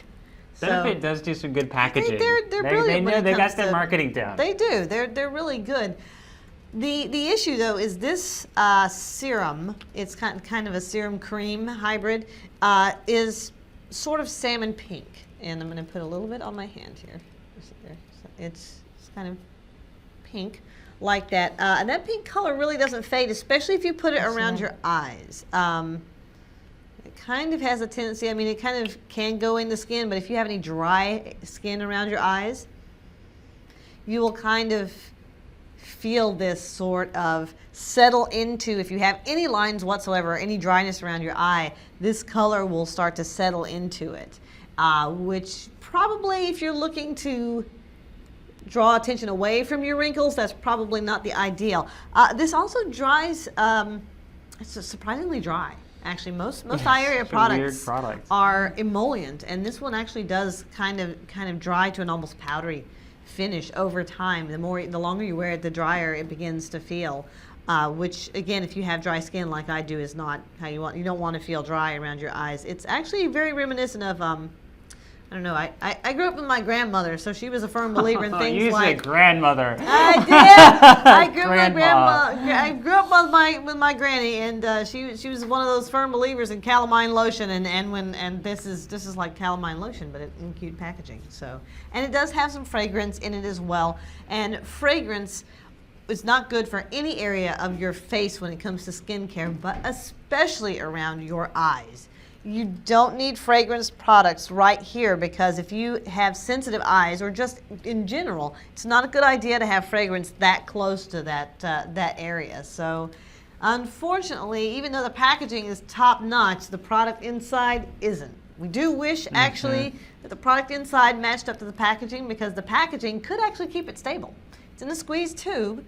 Speaker 1: Benefit does do some good packaging.
Speaker 2: They're brilliant.
Speaker 1: They got their marketing down.
Speaker 2: They do. They're really good. The issue though is this serum. It's kind of a serum cream hybrid. Is sort of salmon pink, and I'm going to put a little bit on my hand here. It's kind of pink like that. And that pink color really doesn't fade, especially if you put it around your eyes. It kind of has a tendency, I mean, it kind of can go in the skin, but if you have any dry skin around your eyes, you will kind of feel this sort of settle into, if you have any lines whatsoever, any dryness around your eye, this color will start to settle into it, which probably, if you're looking to draw attention away from your wrinkles, that's probably not the ideal. This also dries, it's surprisingly dry. Actually, most eye area products are emollient, and this one actually does kind of dry to an almost powdery finish over time. The longer you wear it, the drier it begins to feel. Which again, if you have dry skin like I do, is not how you want. You don't want to feel dry around your eyes. It's actually very reminiscent of I don't know. I grew up with my grandmother, so she was a firm believer in things
Speaker 1: you
Speaker 2: like.
Speaker 1: You said grandmother.
Speaker 2: I did. I grew up with my grandma. I grew up with my granny, and she was one of those firm believers in calamine lotion, and this is like calamine lotion, but in cute packaging. So, and it does have some fragrance in it as well, and fragrance is not good for any area of your face when it comes to skincare, but especially around your eyes. You don't need fragrance products right here, because if you have sensitive eyes, or just in general, it's not a good idea to have fragrance that close to that area. So unfortunately, even though the packaging is top notch, the product inside isn't. We do wish actually that the product inside matched up to the packaging, because the packaging could actually keep it stable. It's in a squeeze tube.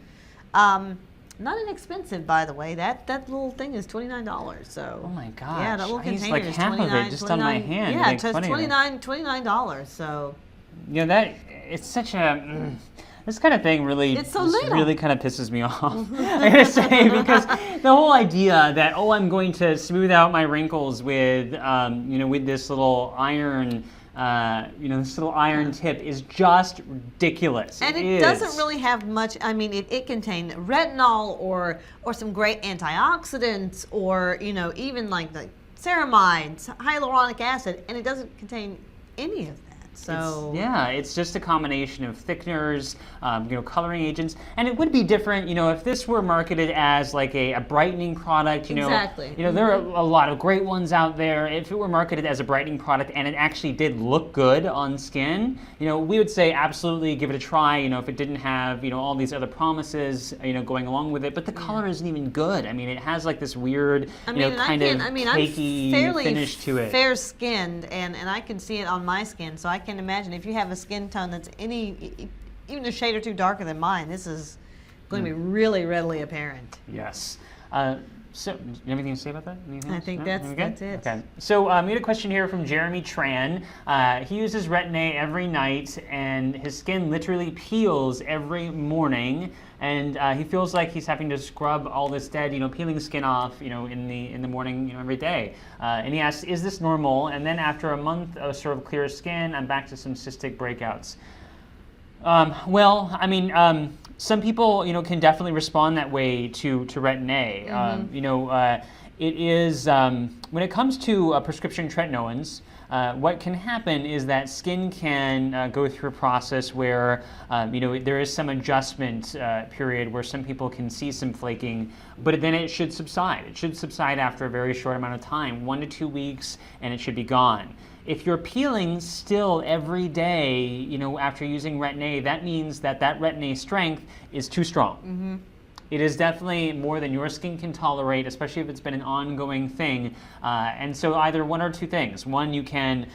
Speaker 2: Not inexpensive, by the way. That little thing is $29. So.
Speaker 1: Oh my gosh!
Speaker 2: Yeah, that little container
Speaker 1: like
Speaker 2: is
Speaker 1: half
Speaker 2: $29.
Speaker 1: of it just on my hand.
Speaker 2: Yeah, it's $29. So.
Speaker 1: Yeah, that it's such a. This kind of thing really,
Speaker 2: it's so little.
Speaker 1: Really kind of pisses me off. I gotta say, because the whole idea that I'm going to smooth out my wrinkles with with this little iron. This little iron tip is just ridiculous.
Speaker 2: And it doesn't really have much. I mean, it contains retinol or some great antioxidants, or even like the ceramides, hyaluronic acid, and it doesn't contain any of that. So
Speaker 1: it's just a combination of thickeners, coloring agents, and it would be different, if this were marketed as like a brightening product.
Speaker 2: Exactly.
Speaker 1: There are a lot of great ones out there. If it were marketed as a brightening product and it actually did look good on skin, we would say absolutely give it a try. If it didn't have all these other promises, going along with it, but the color isn't even good. I mean, it has like this weird, kind of cakey finish to it.
Speaker 2: Fair-skinned, and I can see it on my skin, so I can imagine if you have a skin tone that's even a shade or two darker than mine, this is going to be really readily apparent.
Speaker 1: Yes. So, you have anything to say about that?
Speaker 2: I think that's it.
Speaker 1: Okay. So, we had a question here from Jeremy Tran. He uses Retin-A every night, and his skin literally peels every morning, and he feels like he's having to scrub all this dead, peeling skin off, in the morning, every day. And he asks, is this normal? And then after a month of sort of clear skin, I'm back to some cystic breakouts. Some people, can definitely respond that way to Retin-A. It is, when it comes to prescription tretinoins, what can happen is that skin can go through a process where, there is some adjustment period where some people can see some flaking, but then it should subside. It should subside after a very short amount of time, 1 to 2 weeks, and it should be gone. If you're peeling still every day, after using Retin-A, that means that Retin-A strength is too strong. It is definitely more than your skin can tolerate, especially if it's been an ongoing thing. And so either one or two things. One, you can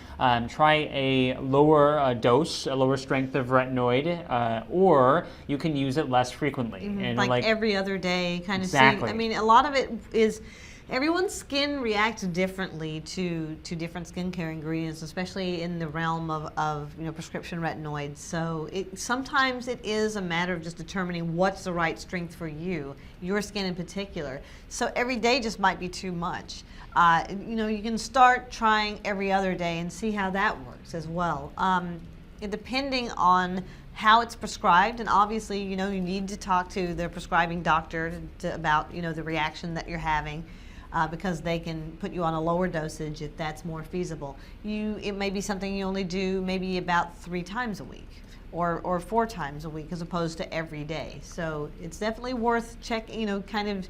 Speaker 1: try a lower dose, a lower strength of retinoid, or you can use it less frequently. And
Speaker 2: like every other day kind of
Speaker 1: exactly.
Speaker 2: thing. I mean, a lot of it is everyone's skin reacts differently to different skincare ingredients, especially in the realm of prescription retinoids. So sometimes it is a matter of just determining what's the right strength for you, your skin in particular. So every day just might be too much. You can start trying every other day and see how that works as well. Depending on how it's prescribed, and obviously, you need to talk to the prescribing doctor about the reaction that you're having. Because they can put you on a lower dosage if that's more feasible. It may be something you only do maybe about 3 times a week, or 4 times a week as opposed to every day. So it's definitely worth checking, kind of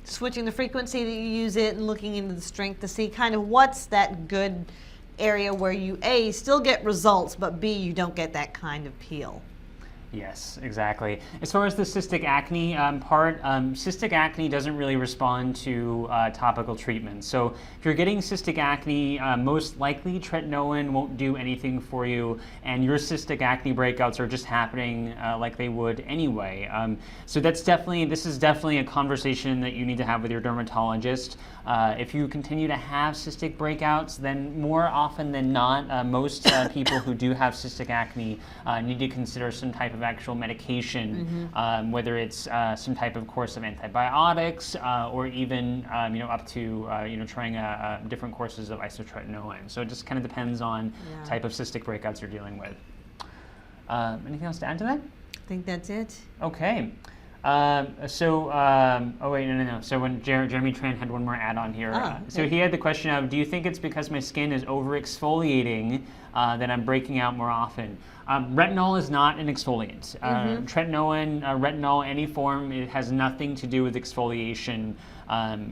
Speaker 2: switching the frequency that you use it and looking into the strength to see kind of what's that good area where you A, still get results, but B, you don't get that kind of peel.
Speaker 1: Yes, exactly. As far as the cystic acne part, cystic acne doesn't really respond to topical treatments. So if you're getting cystic acne, most likely tretinoin won't do anything for you, and your cystic acne breakouts are just happening like they would anyway. So this is definitely a conversation that you need to have with your dermatologist. If you continue to have cystic breakouts, then more often than not, most people who do have cystic acne need to consider some type of actual medication, whether it's some type of course of antibiotics or even up to trying different courses of isotretinoin. So it just kind of depends on type of cystic breakouts you're dealing with. Anything else to add to that?
Speaker 2: I think that's it.
Speaker 1: Okay. Oh wait, no. So when Jeremy Tran had one more add-on here.
Speaker 2: Okay.
Speaker 1: So he had the question of, do you think it's because my skin is over-exfoliating that I'm breaking out more often? Retinol is not an exfoliant. Tretinoin, retinol, any form, it has nothing to do with exfoliation.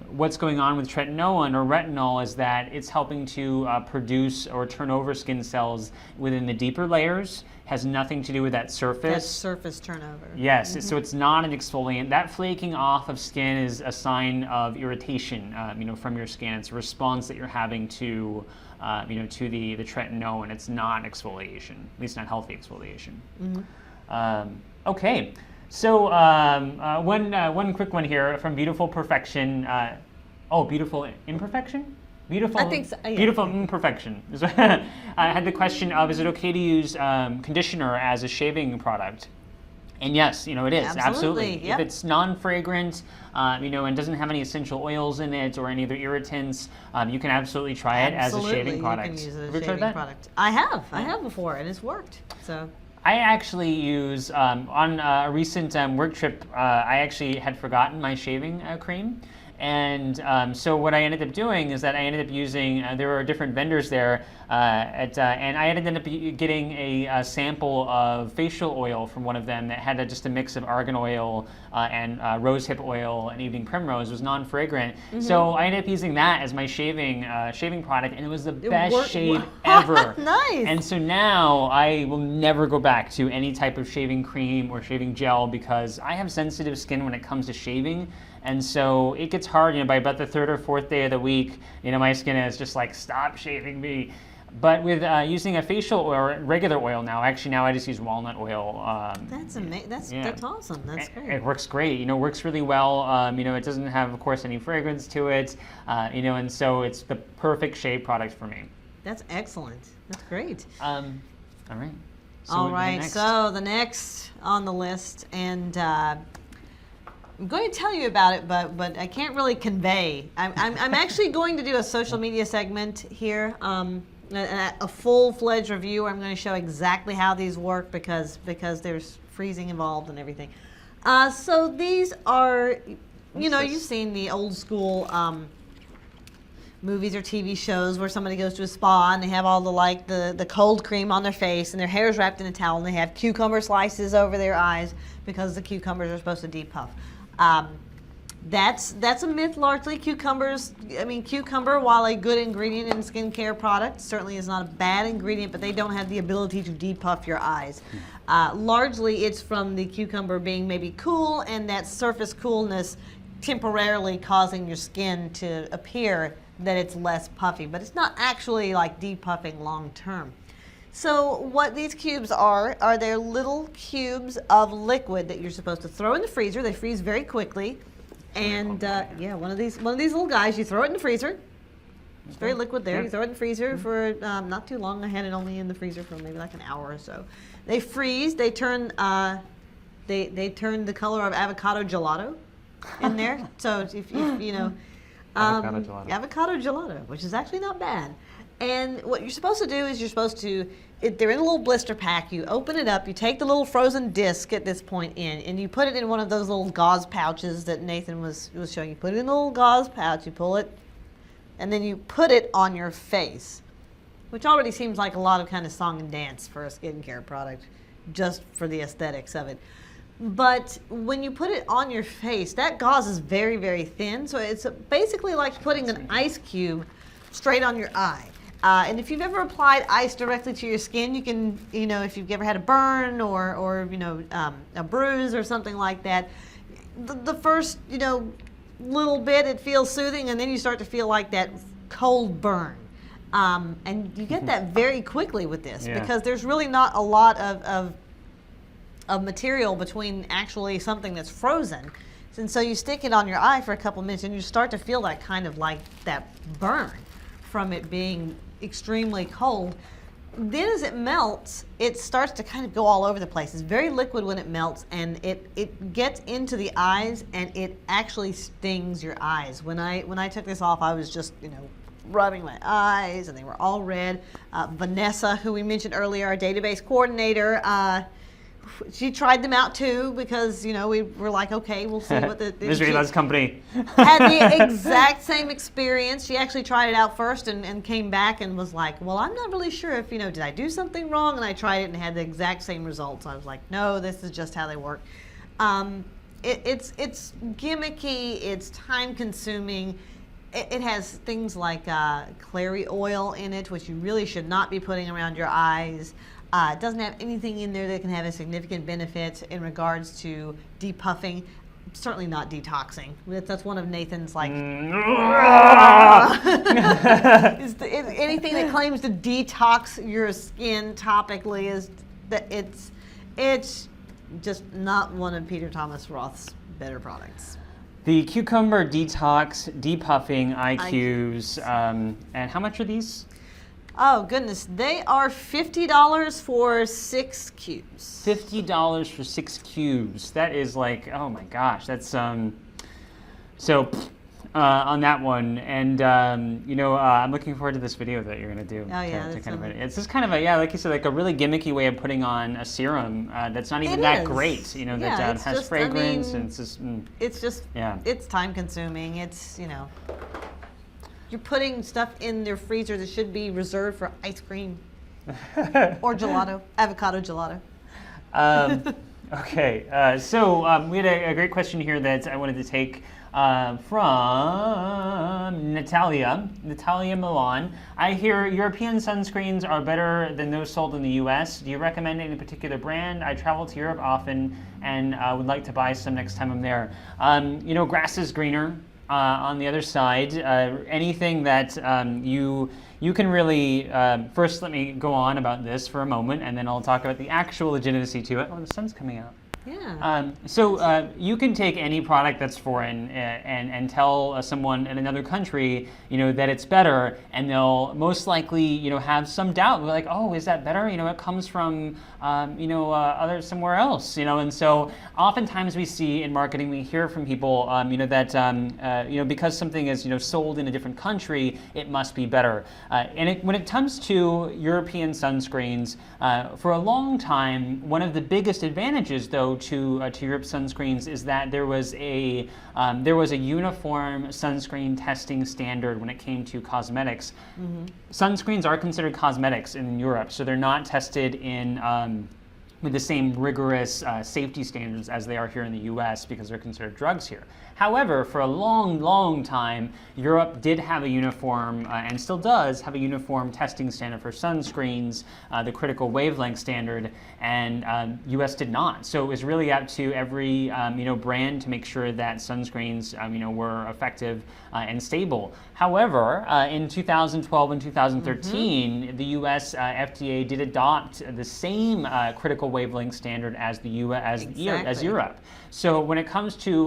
Speaker 1: What's going on with tretinoin or retinol is that it's helping to produce or turn over skin cells within the deeper layers. Has nothing to do with that surface.
Speaker 2: That surface turnover.
Speaker 1: Yes, so it's not an exfoliant. That flaking off of skin is a sign of irritation, from your skin. It's a response that you're having to, to the tretinoin. It's not exfoliation, at least not healthy exfoliation. Okay, so one quick one here from Beautiful Perfection. Beautiful Imperfection? Beautiful,
Speaker 2: I think so, yeah.
Speaker 1: Beautiful imperfection. I had the question of, is it okay to use conditioner as a shaving product? And yes, it is, absolutely.
Speaker 2: Yep.
Speaker 1: If it's non-fragrant, and doesn't have any essential oils in it or any other irritants, you can absolutely try it as a shaving product.
Speaker 2: You can use it as
Speaker 1: Have
Speaker 2: a
Speaker 1: you tried
Speaker 2: shaving
Speaker 1: that?
Speaker 2: product. I have before, and it's worked. So.
Speaker 1: I actually use, on a recent work trip, I actually had forgotten my shaving cream. And so what I ended up doing is that I ended up using, there were different vendors there, and I ended up getting a sample of facial oil from one of them that had just a mix of argan oil and rosehip oil and evening primrose. It was non-fragrant. So I ended up using that as my shaving product, and it was the best shave ever.
Speaker 2: Nice.
Speaker 1: And so now I will never go back to any type of shaving cream or shaving gel because I have sensitive skin when it comes to shaving. And so it gets hard, by about the 3rd or 4th day of the week, my skin is just like, stop shaving me. But with using a facial oil, regular oil now I just use walnut oil.
Speaker 2: That's amazing. That's awesome. That's great.
Speaker 1: It works great. Works really well. It doesn't have, of course, any fragrance to it. And so it's the perfect shave product for me.
Speaker 2: That's excellent. That's great.
Speaker 1: All right.
Speaker 2: All right. So the next on the list, and I'm going to tell you about it, but I can't really convey. I'm actually going to do a social media segment here, a full-fledged review where I'm going to show exactly how these work because there's freezing involved and everything. So these are, you've seen the old school movies or TV shows where somebody goes to a spa and they have all the cold cream on their face and their hair is wrapped in a towel and they have cucumber slices over their eyes because the cucumbers are supposed to depuff. That's a myth largely. Cucumber, while a good ingredient in skincare products, certainly is not a bad ingredient, but they don't have the ability to depuff your eyes. Largely it's from the cucumber being maybe cool and that surface coolness temporarily causing your skin to appear that it's less puffy, but it's not actually like depuffing long term. So what these cubes are they're little cubes of liquid that you're supposed to throw in the freezer. They freeze very quickly. And one of these little guys, you throw it in the freezer. It's very liquid there. You throw it in the freezer for not too long. I had it only in the freezer for maybe like an hour or so. They freeze. They turn they turn the color of avocado gelato in there. So if you know avocado gelato, which is actually not bad. And what you're supposed to do is they're in a little blister pack. You open it up. You take the little frozen disc at this point in, and you put it in one of those little gauze pouches that Nathan was showing you. Put it in a little gauze pouch. You pull it, and then you put it on your face, which already seems like a lot of kind of song and dance for a skincare product. just for the aesthetics of it. But when you put it on your face, that gauze is very, very thin. So it's basically like putting an ice cube straight on your eye. And if you've ever applied ice directly to your skin, you can, if you've ever had a burn or a bruise or something like that, the first, little bit, it feels soothing, and then you start to feel like that cold burn. And you get that very quickly with this because there's really not a lot of material between actually something that's frozen. And so you stick it on your eye for a couple minutes and you start to feel that kind of like that burn from it being extremely cold. Then as it melts, it starts to kind of go all over the place. It's very liquid when it melts, and it gets into the eyes, and it actually stings your eyes. When I took this off, I was just, rubbing my eyes, and they were all red. Vanessa, who we mentioned earlier, our database coordinator, she tried them out too because, we were like, okay, we'll see what the...
Speaker 1: Misery loves company.
Speaker 2: Had the exact same experience. She actually tried it out first and came back and was like, well, I'm not really sure if, did I do something wrong? And I tried it and had the exact same results. I was like, no, this is just how they work. It's gimmicky. It's time consuming. It has things like clary oil in it, which you really should not be putting around your eyes. It doesn't have anything in there that can have a significant benefit in regards to depuffing. Certainly not detoxing. That's one of Nathan's
Speaker 1: anything
Speaker 2: that claims to detox your skin topically is that it's just not one of Peter Thomas Roth's better products.
Speaker 1: The Cucumber Detox Depuffing Eye Cubes. And how much are these?
Speaker 2: Oh, goodness. They are $50 for 6 cubes.
Speaker 1: $50 for 6 cubes. That is like, oh my gosh, that's so on that one. And I'm looking forward to this video that you're going to do.
Speaker 2: Oh yeah,
Speaker 1: it's just kind of like you said, like a really gimmicky way of putting on a serum that's not even that great. That has just, fragrance and it's just.
Speaker 2: It's just. Yeah. It's time consuming. It's You're putting stuff in their freezer that should be reserved for ice cream or gelato, avocado gelato.
Speaker 1: Okay, so we had a great question here that I wanted to take from Natalia Milan. I hear European sunscreens are better than those sold in the U.S. Do you recommend any particular brand? I travel to Europe often and would like to buy some next time I'm there. Grass is greener. On the other side, anything that you can really, first let me go on about this for a moment, and then I'll talk about the actual legitimacy to it. Oh, the sun's coming out.
Speaker 2: Yeah.
Speaker 1: So you can take any product that's foreign and tell someone in another country, that it's better, and they'll most likely, have some doubt. They're like, oh, is that better? It comes from, somewhere else, And so oftentimes we see in marketing, we hear from people, that, because something is, sold in a different country, it must be better. When it comes to European sunscreens, for a long time, one of the biggest advantages, though, to Europe's sunscreens is that there was a uniform sunscreen testing standard when it came to cosmetics. Mm-hmm. Sunscreens are considered cosmetics in Europe, so they're not tested in with the same rigorous safety standards as they are here in the U.S. because they're considered drugs here. However, for a long, long time, Europe did have a uniform, and still does have a uniform testing standard for sunscreens, the critical wavelength standard, and U.S. did not. So it was really up to every brand to make sure that sunscreens were effective and stable. However, in 2012 and 2013, the U.S. FDA did adopt the same critical wavelength standard as the as Europe. So when it comes to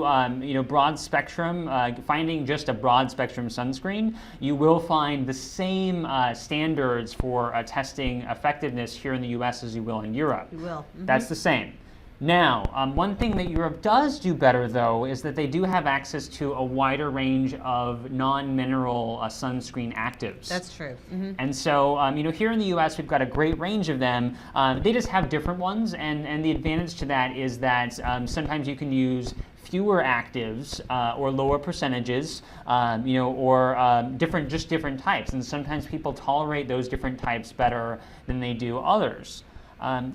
Speaker 1: broad spectrum, finding just a broad spectrum sunscreen, you will find the same standards for testing effectiveness here in the U.S. as you will in Europe.
Speaker 2: You will. Mm-hmm.
Speaker 1: That's the same. Now, one thing that Europe does do better, though, is that they do have access to a wider range of non-mineral sunscreen actives.
Speaker 2: That's true. Mm-hmm.
Speaker 1: And so, here in the U.S., we've got a great range of them. They just have different ones, and the advantage to that is that sometimes you can use fewer actives or lower percentages, or different types. And sometimes people tolerate those different types better than they do others.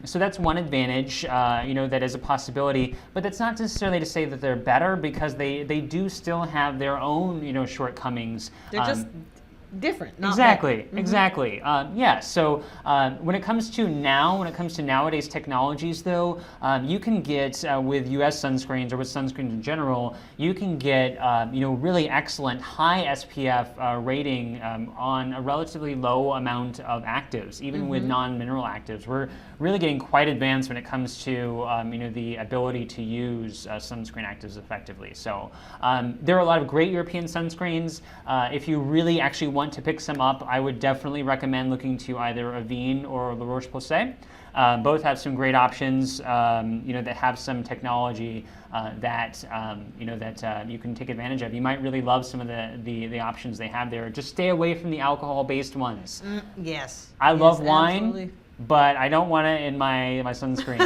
Speaker 1: So that's one advantage, that is a possibility. But that's not necessarily to say that they're better, because they do still have their own, shortcomings.
Speaker 2: They're just different, not
Speaker 1: exactly,
Speaker 2: better.
Speaker 1: exactly. Yeah. So when it comes to nowadays technologies, though, you can get with U.S. sunscreens or with sunscreens in general, you can get really excellent high SPF rating on a relatively low amount of actives, even with non-mineral actives. We're really getting quite advanced when it comes to the ability to use sunscreen actives effectively. So there are a lot of great European sunscreens. If you really actually want to pick some up, I would definitely recommend looking to either Avène or La Roche-Posay. Both have some great options, that have some technology that you can take advantage of. You might really love some of the options they have there. Just stay away from the alcohol-based ones.
Speaker 2: Yes.
Speaker 1: I love wine.
Speaker 2: Absolutely.
Speaker 1: But I don't want it in my sunscreen.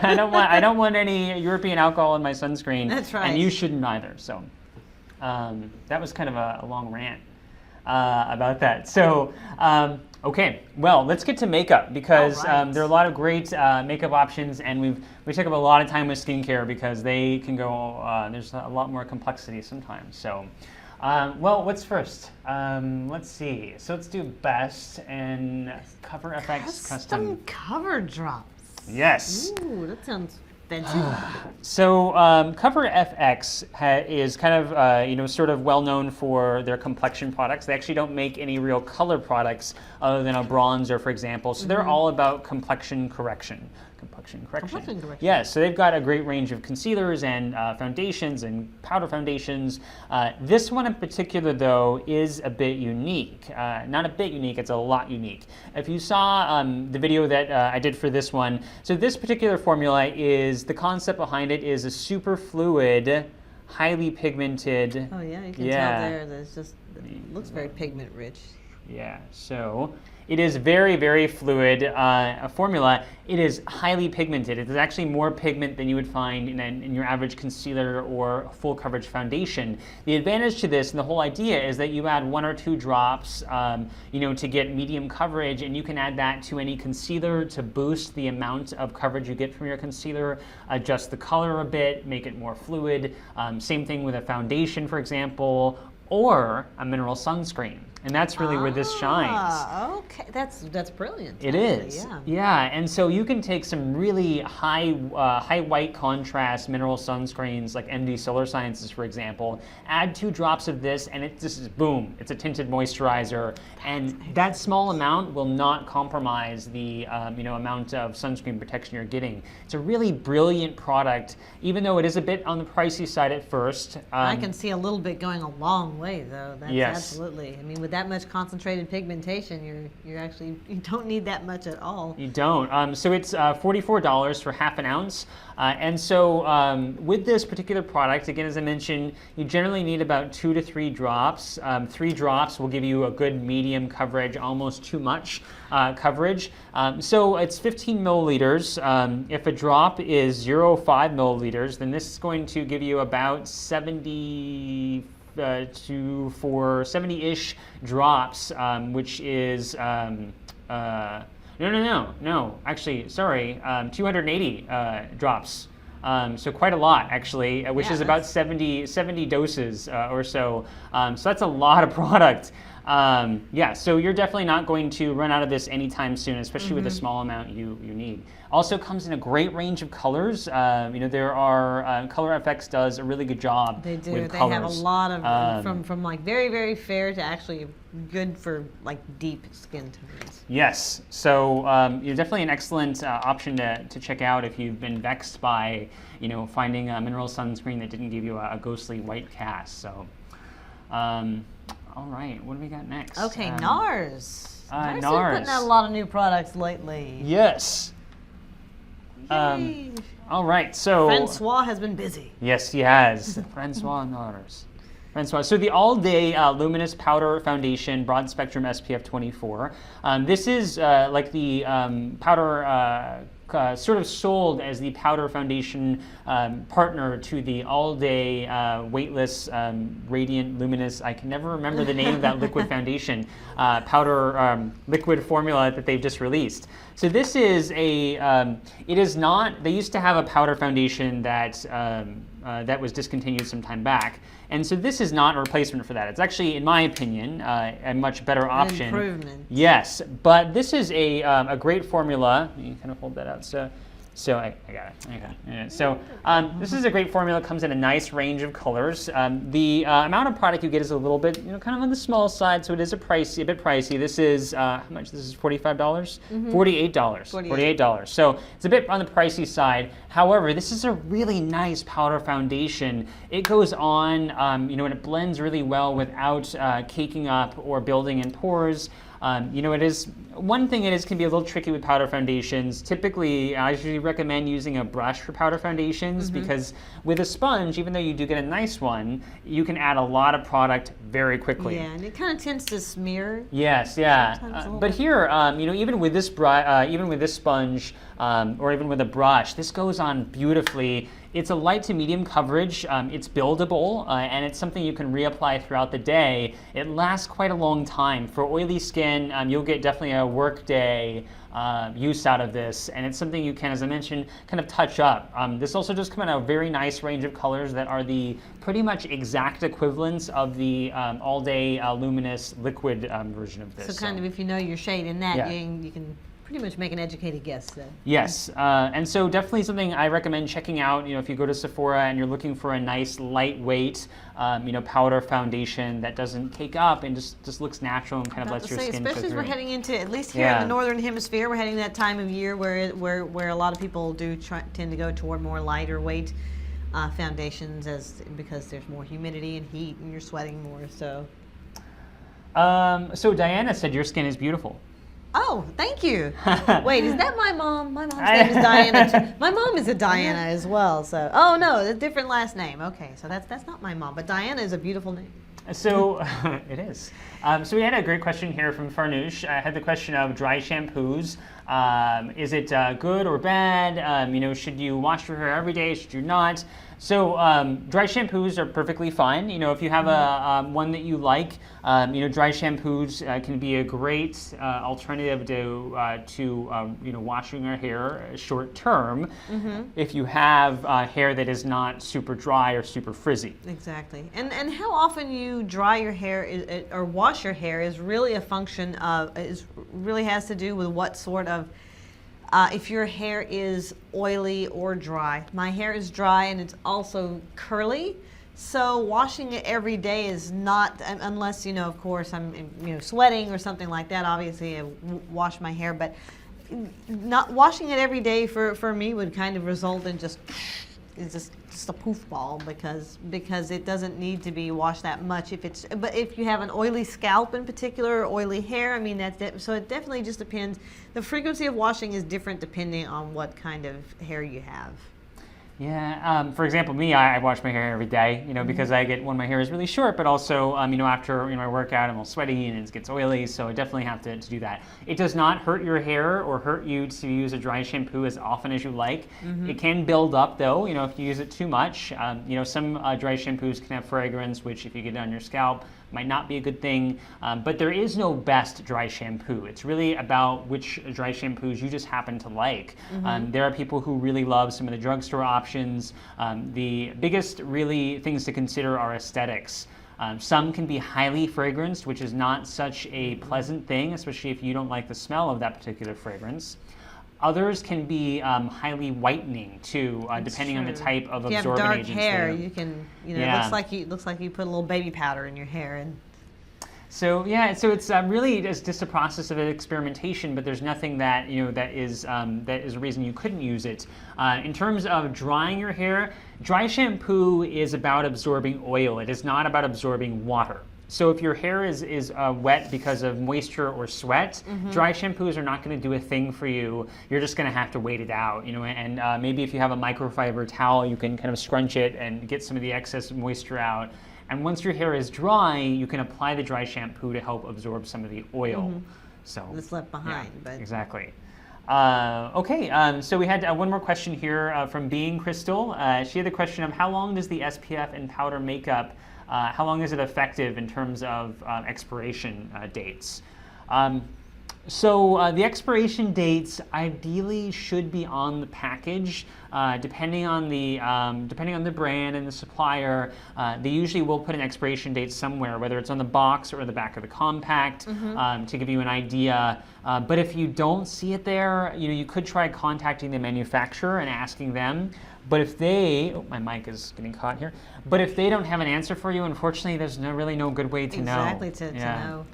Speaker 1: I don't want any European alcohol in my sunscreen.
Speaker 2: That's right.
Speaker 1: And you shouldn't either. So that was kind of a long rant about that. So okay, well, let's get to makeup, because there are a lot of great makeup options, and we take up a lot of time with skincare because they can go. There's a lot more complexity sometimes. So. Well, what's first? Let's see. So let's do best and Cover FX
Speaker 2: Custom cover drops.
Speaker 1: Yes.
Speaker 2: Ooh, that sounds fancy.
Speaker 1: So Cover FX is kind of sort of well known for their complexion products. They actually don't make any real color products other than a bronzer, for example. So they're all about complexion correction. Complexion correction. Yeah, so they've got a great range of concealers and foundations and powder foundations. This one in particular, though, is a bit unique. Not a bit unique, it's a lot unique. If you saw the video that I did for this one, so this particular formula the concept behind it is a super fluid, highly pigmented.
Speaker 2: Oh yeah, you can tell there. It looks very pigment rich.
Speaker 1: Yeah, so it is very, very fluid a formula. It is highly pigmented. It is actually more pigment than you would find in your average concealer or full coverage foundation. The advantage to this, and the whole idea, is that you add 1 or 2 drops, to get medium coverage, and you can add that to any concealer to boost the amount of coverage you get from your concealer, adjust the color a bit, make it more fluid. Same thing with a foundation, for example, or a mineral sunscreen. And that's really where this shines.
Speaker 2: Okay, that's brilliant.
Speaker 1: It is. Yeah, and so you can take some really high white contrast mineral sunscreens like MD Solar Sciences, for example, add 2 drops of this, and it just is boom, it's a tinted moisturizer. And that small amount will not compromise the amount of sunscreen protection you're getting. It's a really brilliant product, even though it is a bit on the pricey side at first.
Speaker 2: I can see a little bit going a long way, though. That's
Speaker 1: yes.
Speaker 2: Absolutely. I mean, with that much concentrated pigmentation, you don't need that much at all.
Speaker 1: You don't. So it's $44 for half an ounce. And so with this particular product, again, as I mentioned, you generally need about 2 to 3 drops. 3 drops will give you a good medium coverage, almost too much coverage. So it's 15 milliliters. If a drop is 0.5 milliliters, then this is going to give you about 70 to 70-ish drops, which is no. Actually, sorry, 280 drops. So quite a lot, actually, which is about 70 doses or so. So that's a lot of product. So you're definitely not going to run out of this anytime soon, especially with the small amount you need. Also comes in a great range of colors. There are Color FX does a really good job.
Speaker 2: They do.
Speaker 1: With
Speaker 2: they
Speaker 1: colors.
Speaker 2: have a lot of from like very, very fair to actually good for like deep skin tones.
Speaker 1: Yes. So you're definitely an excellent option to check out if you've been vexed by finding a mineral sunscreen that didn't give you a ghostly white cast. So. All right, what do we got next?
Speaker 2: Okay, Nars. Nars
Speaker 1: Nars.
Speaker 2: Been putting out a lot of new products lately.
Speaker 1: Yes.
Speaker 2: Yay.
Speaker 1: All right, so
Speaker 2: Francois has been busy.
Speaker 1: Yes, he has. Francois Nars. Francois. So the all-day luminous powder foundation, broad spectrum SPF 24. This is like the powder sort of sold as the powder foundation partner to the all-day weightless, radiant, luminous, I can never remember the name of that liquid foundation, powder liquid formula that they've just released. So this is it is not, they used to have a powder foundation that that was discontinued some time back. And so this is not a replacement for that. It's actually, in my opinion, a much better option.
Speaker 2: An improvement.
Speaker 1: Yes, but this is a great formula. You kind of hold that out. So I got it. Okay. So this is a great formula. Comes in a nice range of colors. The amount of product you get is a little bit, kind of on the small side, so it is a bit pricey. This is how much? This is $45, $48, $48. So it's a bit on the pricey side. However, this is a really nice powder foundation. It goes on, and it blends really well without caking up or building in pores. It is one thing. It can be a little tricky with powder foundations. Typically, I usually recommend using a brush for powder foundations because with a sponge, even though you do get a nice one, you can add a lot of product very quickly.
Speaker 2: Yeah, and it kind of tends to smear.
Speaker 1: Yes, yeah. But here, even with this sponge, or even with a brush, this goes on beautifully. It's a light to medium coverage. It's buildable, and it's something you can reapply throughout the day. It lasts quite a long time. For oily skin, you'll get definitely a work day use out of this, and it's something you can, as I mentioned, kind of touch up. This also does come in a very nice range of colors that are the pretty much exact equivalents of the all-day luminous liquid version of this.
Speaker 2: So kind of if you know your shade in that, you can pretty much make an educated guess then.
Speaker 1: Yes, and so definitely something I recommend checking out. If you go to Sephora and you're looking for a nice lightweight, powder foundation that doesn't cake up and just looks natural and kind of lets your skin
Speaker 2: especially as we're heading into, at least here in the northern hemisphere, we're heading that time of year where a lot of people do tend to go toward more lighter weight foundations because there's more humidity and heat and you're sweating more. So.
Speaker 1: So Diana said your skin is beautiful.
Speaker 2: Oh, thank you. Wait, is that my mom? My mom's name is Diana too. My mom is a Diana as well. So, oh no, a different last name. Okay, so that's not my mom, but Diana is a beautiful name.
Speaker 1: So it is. So we had a great question here from Farnoosh. I had the question of dry shampoos. Is it good or bad? Should you wash your hair every day? Should you not? So dry shampoos are perfectly fine. If you have a one that you like, dry shampoos can be a great alternative to washing your hair short term if you have hair that is not super dry or super frizzy.
Speaker 2: Exactly. And how often you dry your hair or wash your hair is really a function of really has to do with what sort of if your hair is oily or dry. My hair is dry and it's also curly, so washing it every day is not, unless, of course, I'm sweating or something like that. Obviously, I wash my hair, but not washing it every day for me would kind of result in just a poof ball because it doesn't need to be washed that much but if you have an oily scalp in particular or oily hair, so it definitely just depends. The frequency of washing is different depending on what kind of hair you have.
Speaker 1: Yeah, for example, me, I wash my hair every day, because I get when my hair is really short, but also, after I work out, I'm all sweaty and it gets oily, so I definitely have to do that. It does not hurt your hair or hurt you to use a dry shampoo as often as you like. It can build up, though, if you use it too much. Some dry shampoos can have fragrance, which if you get it on your scalp, might not be a good thing, but there is no best dry shampoo. It's really about which dry shampoos you just happen to like. There are people who really love some of the drugstore options. The biggest really things to consider are aesthetics. Some can be highly fragranced, which is not such a pleasant thing, especially if you don't like the smell of that particular fragrance. Others can be highly whitening too, depending on the type of absorbent agents.
Speaker 2: If you have dark hair, you can, it looks like you put a little baby powder in your hair. And
Speaker 1: so it's really just a process of experimentation, but there's nothing that that is a reason you couldn't use it. In terms of drying your hair, dry shampoo is about absorbing oil. It is not about absorbing water. So if your hair is wet because of moisture or sweat, dry shampoos are not going to do a thing for you. You're just going to have to wait it out, and maybe if you have a microfiber towel, you can kind of scrunch it and get some of the excess moisture out. And once your hair is dry, you can apply the dry shampoo to help absorb some of the oil. So
Speaker 2: that's left behind.
Speaker 1: Yeah,
Speaker 2: but
Speaker 1: exactly. Okay, so we had one more question here from Being Crystal. She had the question of how long does the SPF in powder makeup, how long is it effective in terms of expiration dates? So the expiration dates ideally should be on the package, depending on the brand and the supplier. They usually will put an expiration date somewhere, whether it's on the box or the back of the compact, to give you an idea. But if you don't see it there, you could try contacting the manufacturer and asking them. But if they, my mic is getting caught here. But if they don't have an answer for you, unfortunately, there's really no good way to know.
Speaker 2: Exactly, to know.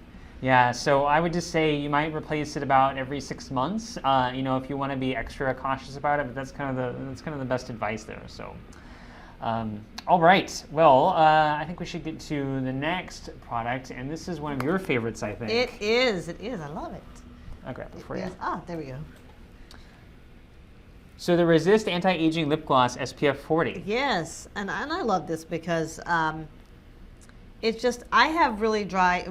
Speaker 1: Yeah, so I would just say you might replace it about every 6 months. If you want to be extra cautious about it, but that's kind of the best advice there. So, all right. Well, I think we should get to the next product, and this is one of your favorites, I think.
Speaker 2: It is. It is. I love it.
Speaker 1: I'll grab it for you.
Speaker 2: Ah, there we go.
Speaker 1: So the Resist Anti-Aging Lip Gloss SPF 40.
Speaker 2: Yes, and I love this because it's just I have really dry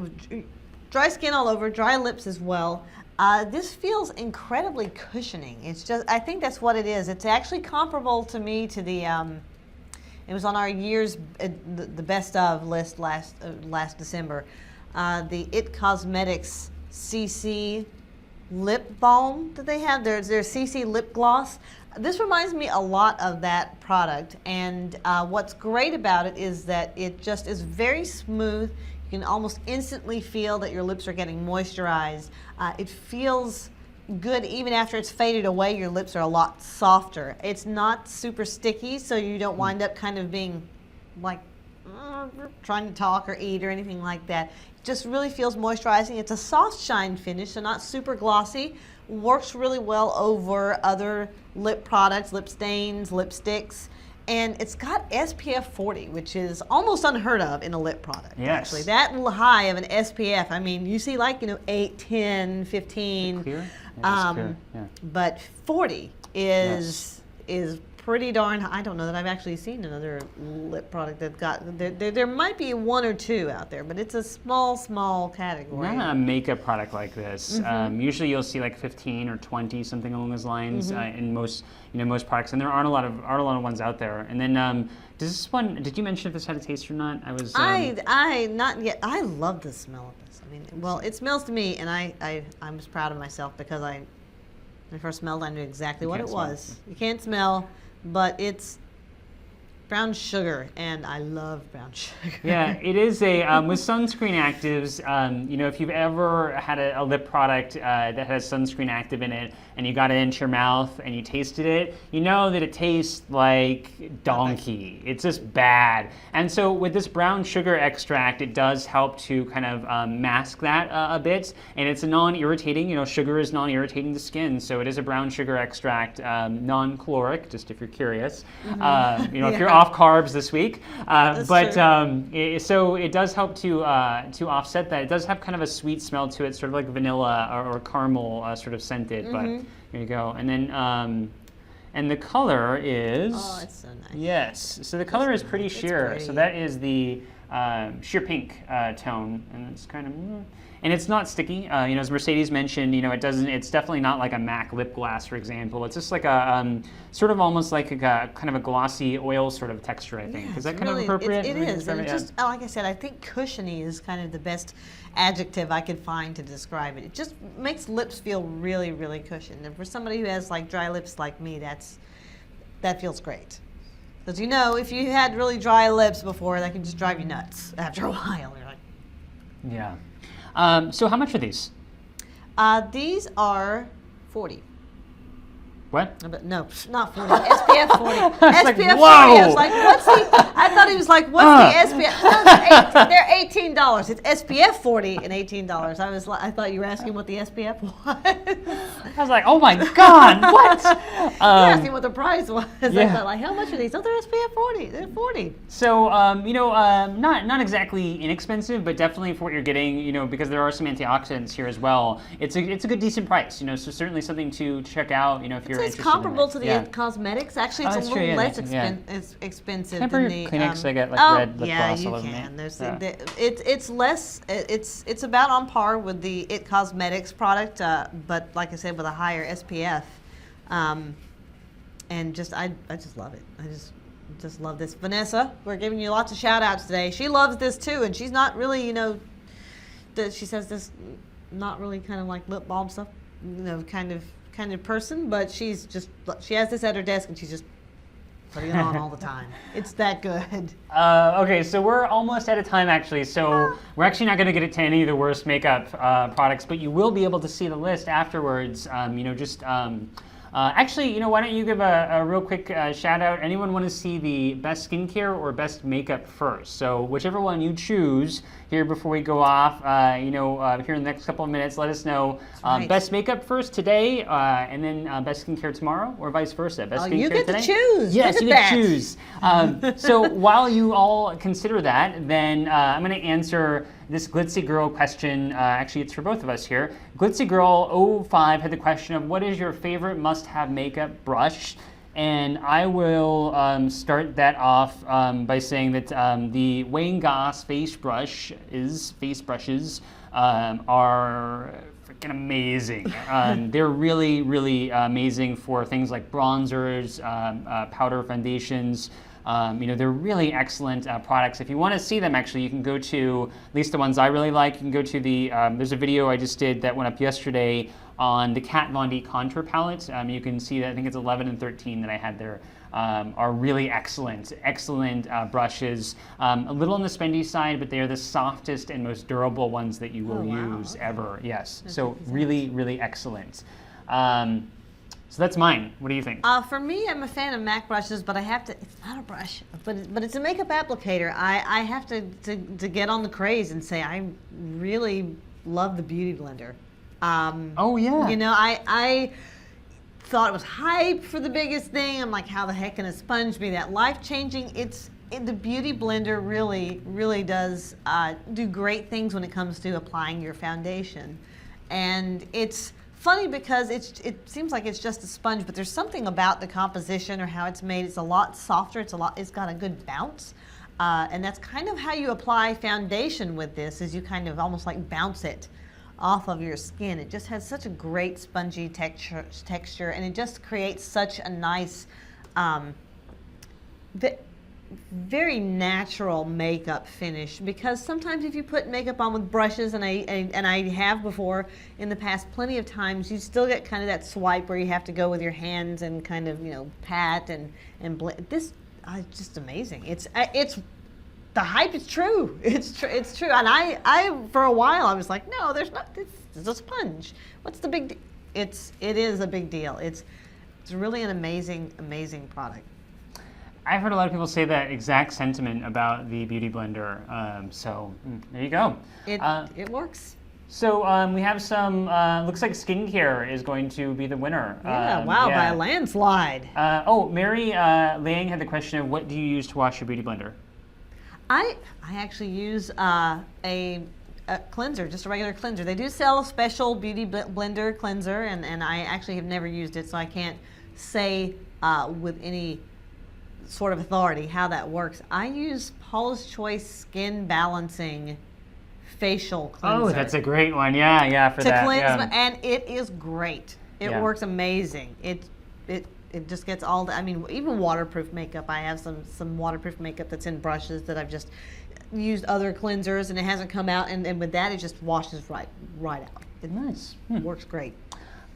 Speaker 2: skin all over, dry lips as well. This feels incredibly cushioning. It's just, I think that's what it is. It's actually comparable to me to the, it was on our year's, the best of list last December. The It Cosmetics CC lip balm that they have. There's their CC lip gloss. This reminds me a lot of that product, and what's great about it is that it just is very smooth. You can almost instantly feel that your lips are getting moisturized. It feels good even after it's faded away. Your lips are a lot softer. It's not super sticky, so you don't wind up kind of being like trying to talk or eat or anything like that. It just really feels moisturizing. It's a soft shine finish, so not super glossy. Works really well over other lip products, lip stains, lipsticks. And it's got SPF 40, which is almost unheard of in a lip product.
Speaker 1: Yes.
Speaker 2: Actually, that high of an SPF. I mean, you see like 8, 10, 15.
Speaker 1: Clear? Yeah, clear. Yeah.
Speaker 2: But 40 is pretty darn high. I don't know that I've actually seen another lip product that got. There might be 1 or 2 out there, but it's a small category.
Speaker 1: Not a makeup product like this. Usually you'll see like 15 or 20, something along those lines, in most products, and there aren't a lot of ones out there. And then does this one? Did you mention if this had a taste or not?
Speaker 2: I not yet. I love the smell of this. I mean, well, it smells to me, and I'm just proud of myself because when I first smelled, I knew exactly what it was. You can't smell, but it's brown sugar, and I love brown sugar.
Speaker 1: Yeah, it is a with sunscreen actives. If you've ever had a lip product that has sunscreen active in it, and you got it into your mouth and you tasted it, you know that it tastes like donkey. It's just bad. And so with this brown sugar extract, it does help to kind of mask that a bit. And it's a non-irritating. Sugar is non-irritating to skin, so it is a brown sugar extract, non-caloric. Just if you're curious, if you're off carbs this week, so it does help to offset that. It does have kind of a sweet smell to it, sort of like vanilla or caramel sort of scented. But here you go. And then and the color is
Speaker 2: it's so nice.
Speaker 1: Yes, so the color is pretty sheer. So that is the sheer pink tone, and it's kind of. And it's not sticky, as Mercedes mentioned. It's definitely not like a MAC lip gloss, for example. It's just like a sort of almost like a kind of a glossy oil sort of texture, I think.
Speaker 2: Yeah,
Speaker 1: is that kind of appropriate?
Speaker 2: It is. And just like I said, I think cushiony is kind of the best adjective I could find to describe it. It just makes lips feel really, really cushioned. And for somebody who has like dry lips like me, that feels great. Because if you had really dry lips before, that can just drive you nuts after a while. You're like,
Speaker 1: yeah. So how much are these?
Speaker 2: These are 40.
Speaker 1: What?
Speaker 2: No, not 40. SPF 40. SPF 40.
Speaker 1: Whoa!
Speaker 2: I was like, I thought he was like, what's the SPF? No, they're $18. It's SPF 40 and $18. I thought you were asking what the SPF was.
Speaker 1: I was like, oh my God, what?
Speaker 2: You asked me what the price was.
Speaker 1: Yeah.
Speaker 2: I thought, like, how much are these? Oh, they're SPF 40. They're 40.
Speaker 1: So, not exactly inexpensive, but definitely for what you're getting, because there are some antioxidants here as well. It's a good, decent price, so certainly something to check out, if you're
Speaker 2: It's comparable to the It Cosmetics. Actually, it's a little less expensive than the
Speaker 1: Kleenex I get like red lip gloss all over me.
Speaker 2: Yeah, you can. There's
Speaker 1: Yeah.
Speaker 2: it's less. It's about on par with the It Cosmetics product, but like I said, with a higher SPF. And I just love it. I just love this. Vanessa, we're giving you lots of shout outs today. She loves this too, and she's not really, she says this not really kind of like lip balm stuff, kind of person, but she has this at her desk and she's just putting it on all the time. It's that good.
Speaker 1: Okay, so we're almost out of time actually, so we're actually not going to get into any of the worst makeup products, but you will be able to see the list afterwards. Actually, why don't you give a real quick shout out? Anyone want to see the best skincare or best makeup first? So whichever one you choose here before we go off, here in the next couple of minutes, let us know
Speaker 2: right.
Speaker 1: best makeup first today, and then best skincare tomorrow, or vice versa. Best skincare
Speaker 2: you get
Speaker 1: today?
Speaker 2: to choose.
Speaker 1: Yes,
Speaker 2: Look
Speaker 1: you
Speaker 2: at
Speaker 1: get to
Speaker 2: that.
Speaker 1: choose. So while you all consider that, then I'm going to answer this Glitzy Girl question. Actually, it's for both of us here. Glitzy Girl 05 had the question of what is your favorite must-have makeup brush? And I will start that off by saying that the Wayne Goss face brushes are freaking amazing. They're really, really amazing for things like bronzers, powder foundations. They're really excellent products. If you want to see them, actually, you can go to, at least the ones I really like, you can go to the, there's a video I just did that went up yesterday on the Kat Von D contour palette. You can see that, I think it's 11 and 13 that I had there, are really excellent brushes. A little on the spendy side, but they're the softest and most durable ones that you will use ever. Yes, so really, really excellent. So that's mine. What do you think?
Speaker 2: For me, I'm a fan of MAC brushes, but I have to, it's not a brush, but it's a makeup applicator. I have to get on the craze and say I really love the Beauty Blender.
Speaker 1: Oh, yeah.
Speaker 2: I thought it was hype for the biggest thing. I'm like, how the heck can a sponge be that life-changing? The Beauty Blender really, really does do great things when it comes to applying your foundation. And it's funny because it seems like it's just a sponge, but there's something about the composition or how it's made. It's a lot softer. It's got a good bounce. And that's kind of how you apply foundation with this, is you kind of almost like bounce it off of your skin. It just has such a great spongy texture, and it just creates such a nice, very natural makeup finish. Because sometimes if you put makeup on with brushes, and I have before in the past plenty of times, you still get kind of that swipe where you have to go with your hands and kind of pat and blend. This is just amazing. It's the hype is true. It's true. And I for a while I was like, no, there's not. It's a sponge. What's the big deal? It is a big deal. It's really an amazing product.
Speaker 1: I've heard a lot of people say that exact sentiment about the Beauty Blender. There you go.
Speaker 2: It works.
Speaker 1: So we have some, looks like skincare is going to be the winner.
Speaker 2: Yeah, by a landslide.
Speaker 1: Mary Lang had the question of what do you use to wash your Beauty Blender?
Speaker 2: I actually use a cleanser, just a regular cleanser. They do sell a special Beauty Blender cleanser, and I actually have never used it, so I can't say with any sort of authority how that works. I use Paula's Choice Skin Balancing Facial Cleanser.
Speaker 1: Oh, that's a great one. Yeah, for that.
Speaker 2: To cleanse,
Speaker 1: yeah.
Speaker 2: And it is great. It works amazing. It just gets all the, even waterproof makeup. I have some waterproof makeup that's in brushes that I've just used other cleansers and it hasn't come out, and with that it just washes right out. It works great.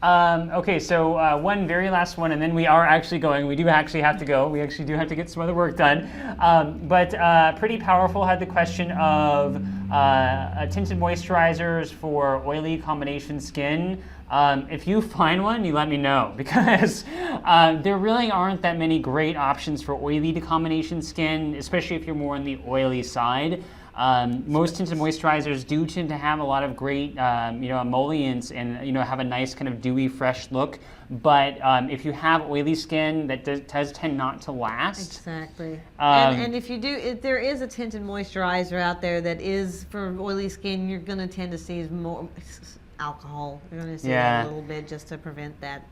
Speaker 1: Okay, so one very last one, and then we are actually going. We do actually have to go. We actually do have to get some other work done. But Pretty Powerful had the question of tinted moisturizers for oily combination skin. If you find one, you let me know, because there really aren't that many great options for oily to combination skin, especially if you're more on the oily side. Most tinted moisturizers do tend to have a lot of great, emollients and, have a nice kind of dewy, fresh look. But if you have oily skin, that does tend not to last.
Speaker 2: Exactly. And if you do, if there is a tinted moisturizer out there that is for oily skin, you're going to tend to see more alcohol. You're going to see that a little bit just to prevent that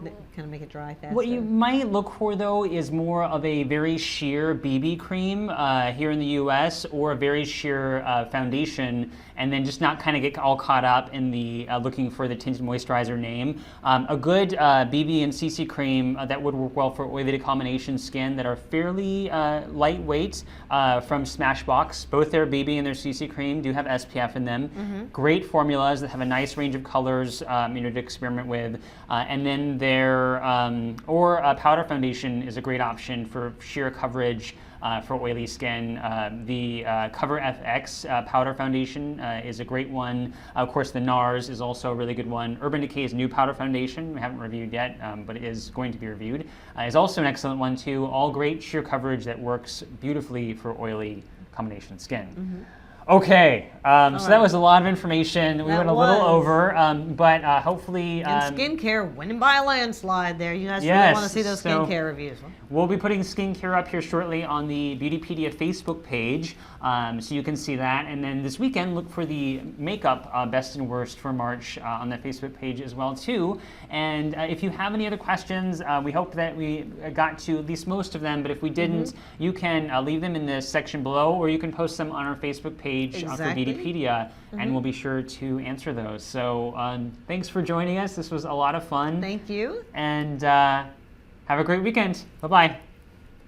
Speaker 2: that kind of make it dry faster.
Speaker 1: What you might look for, though, is more of a very sheer BB cream here in the U.S. or a very sheer foundation, and then just not kind of get all caught up in the looking for the tinted moisturizer name. A good BB and CC cream that would work well for oily to combination skin that are fairly lightweight from Smashbox. Both their BB and their CC cream do have SPF in them. Great formulas that have a nice range of colors to experiment with. And then their powder foundation is a great option for sheer coverage for oily skin. The Cover FX powder foundation is a great one. Of course, the Nars is also a really good one. Urban Decay's new powder foundation, we haven't reviewed yet, but it is going to be reviewed, is also an excellent one too. All great sheer coverage that works beautifully for oily combination skin. Okay, so that was a lot of information. We went a little over, but hopefully...
Speaker 2: and skincare winning by a landslide there. You guys really want to see those skincare reviews.
Speaker 1: We'll be putting skincare up here shortly on the Beautypedia Facebook page, so you can see that. And then this weekend, look for the makeup best and worst for March on the Facebook page as well, too. And if you have any other questions, we hope that we got to at least most of them, but if we didn't, you can leave them in the section below, or you can post them on our Facebook page for Beautypedia, and we'll be sure to answer those. So thanks for joining us. This was a lot of fun.
Speaker 2: Thank you.
Speaker 1: And have a great weekend. Bye-bye.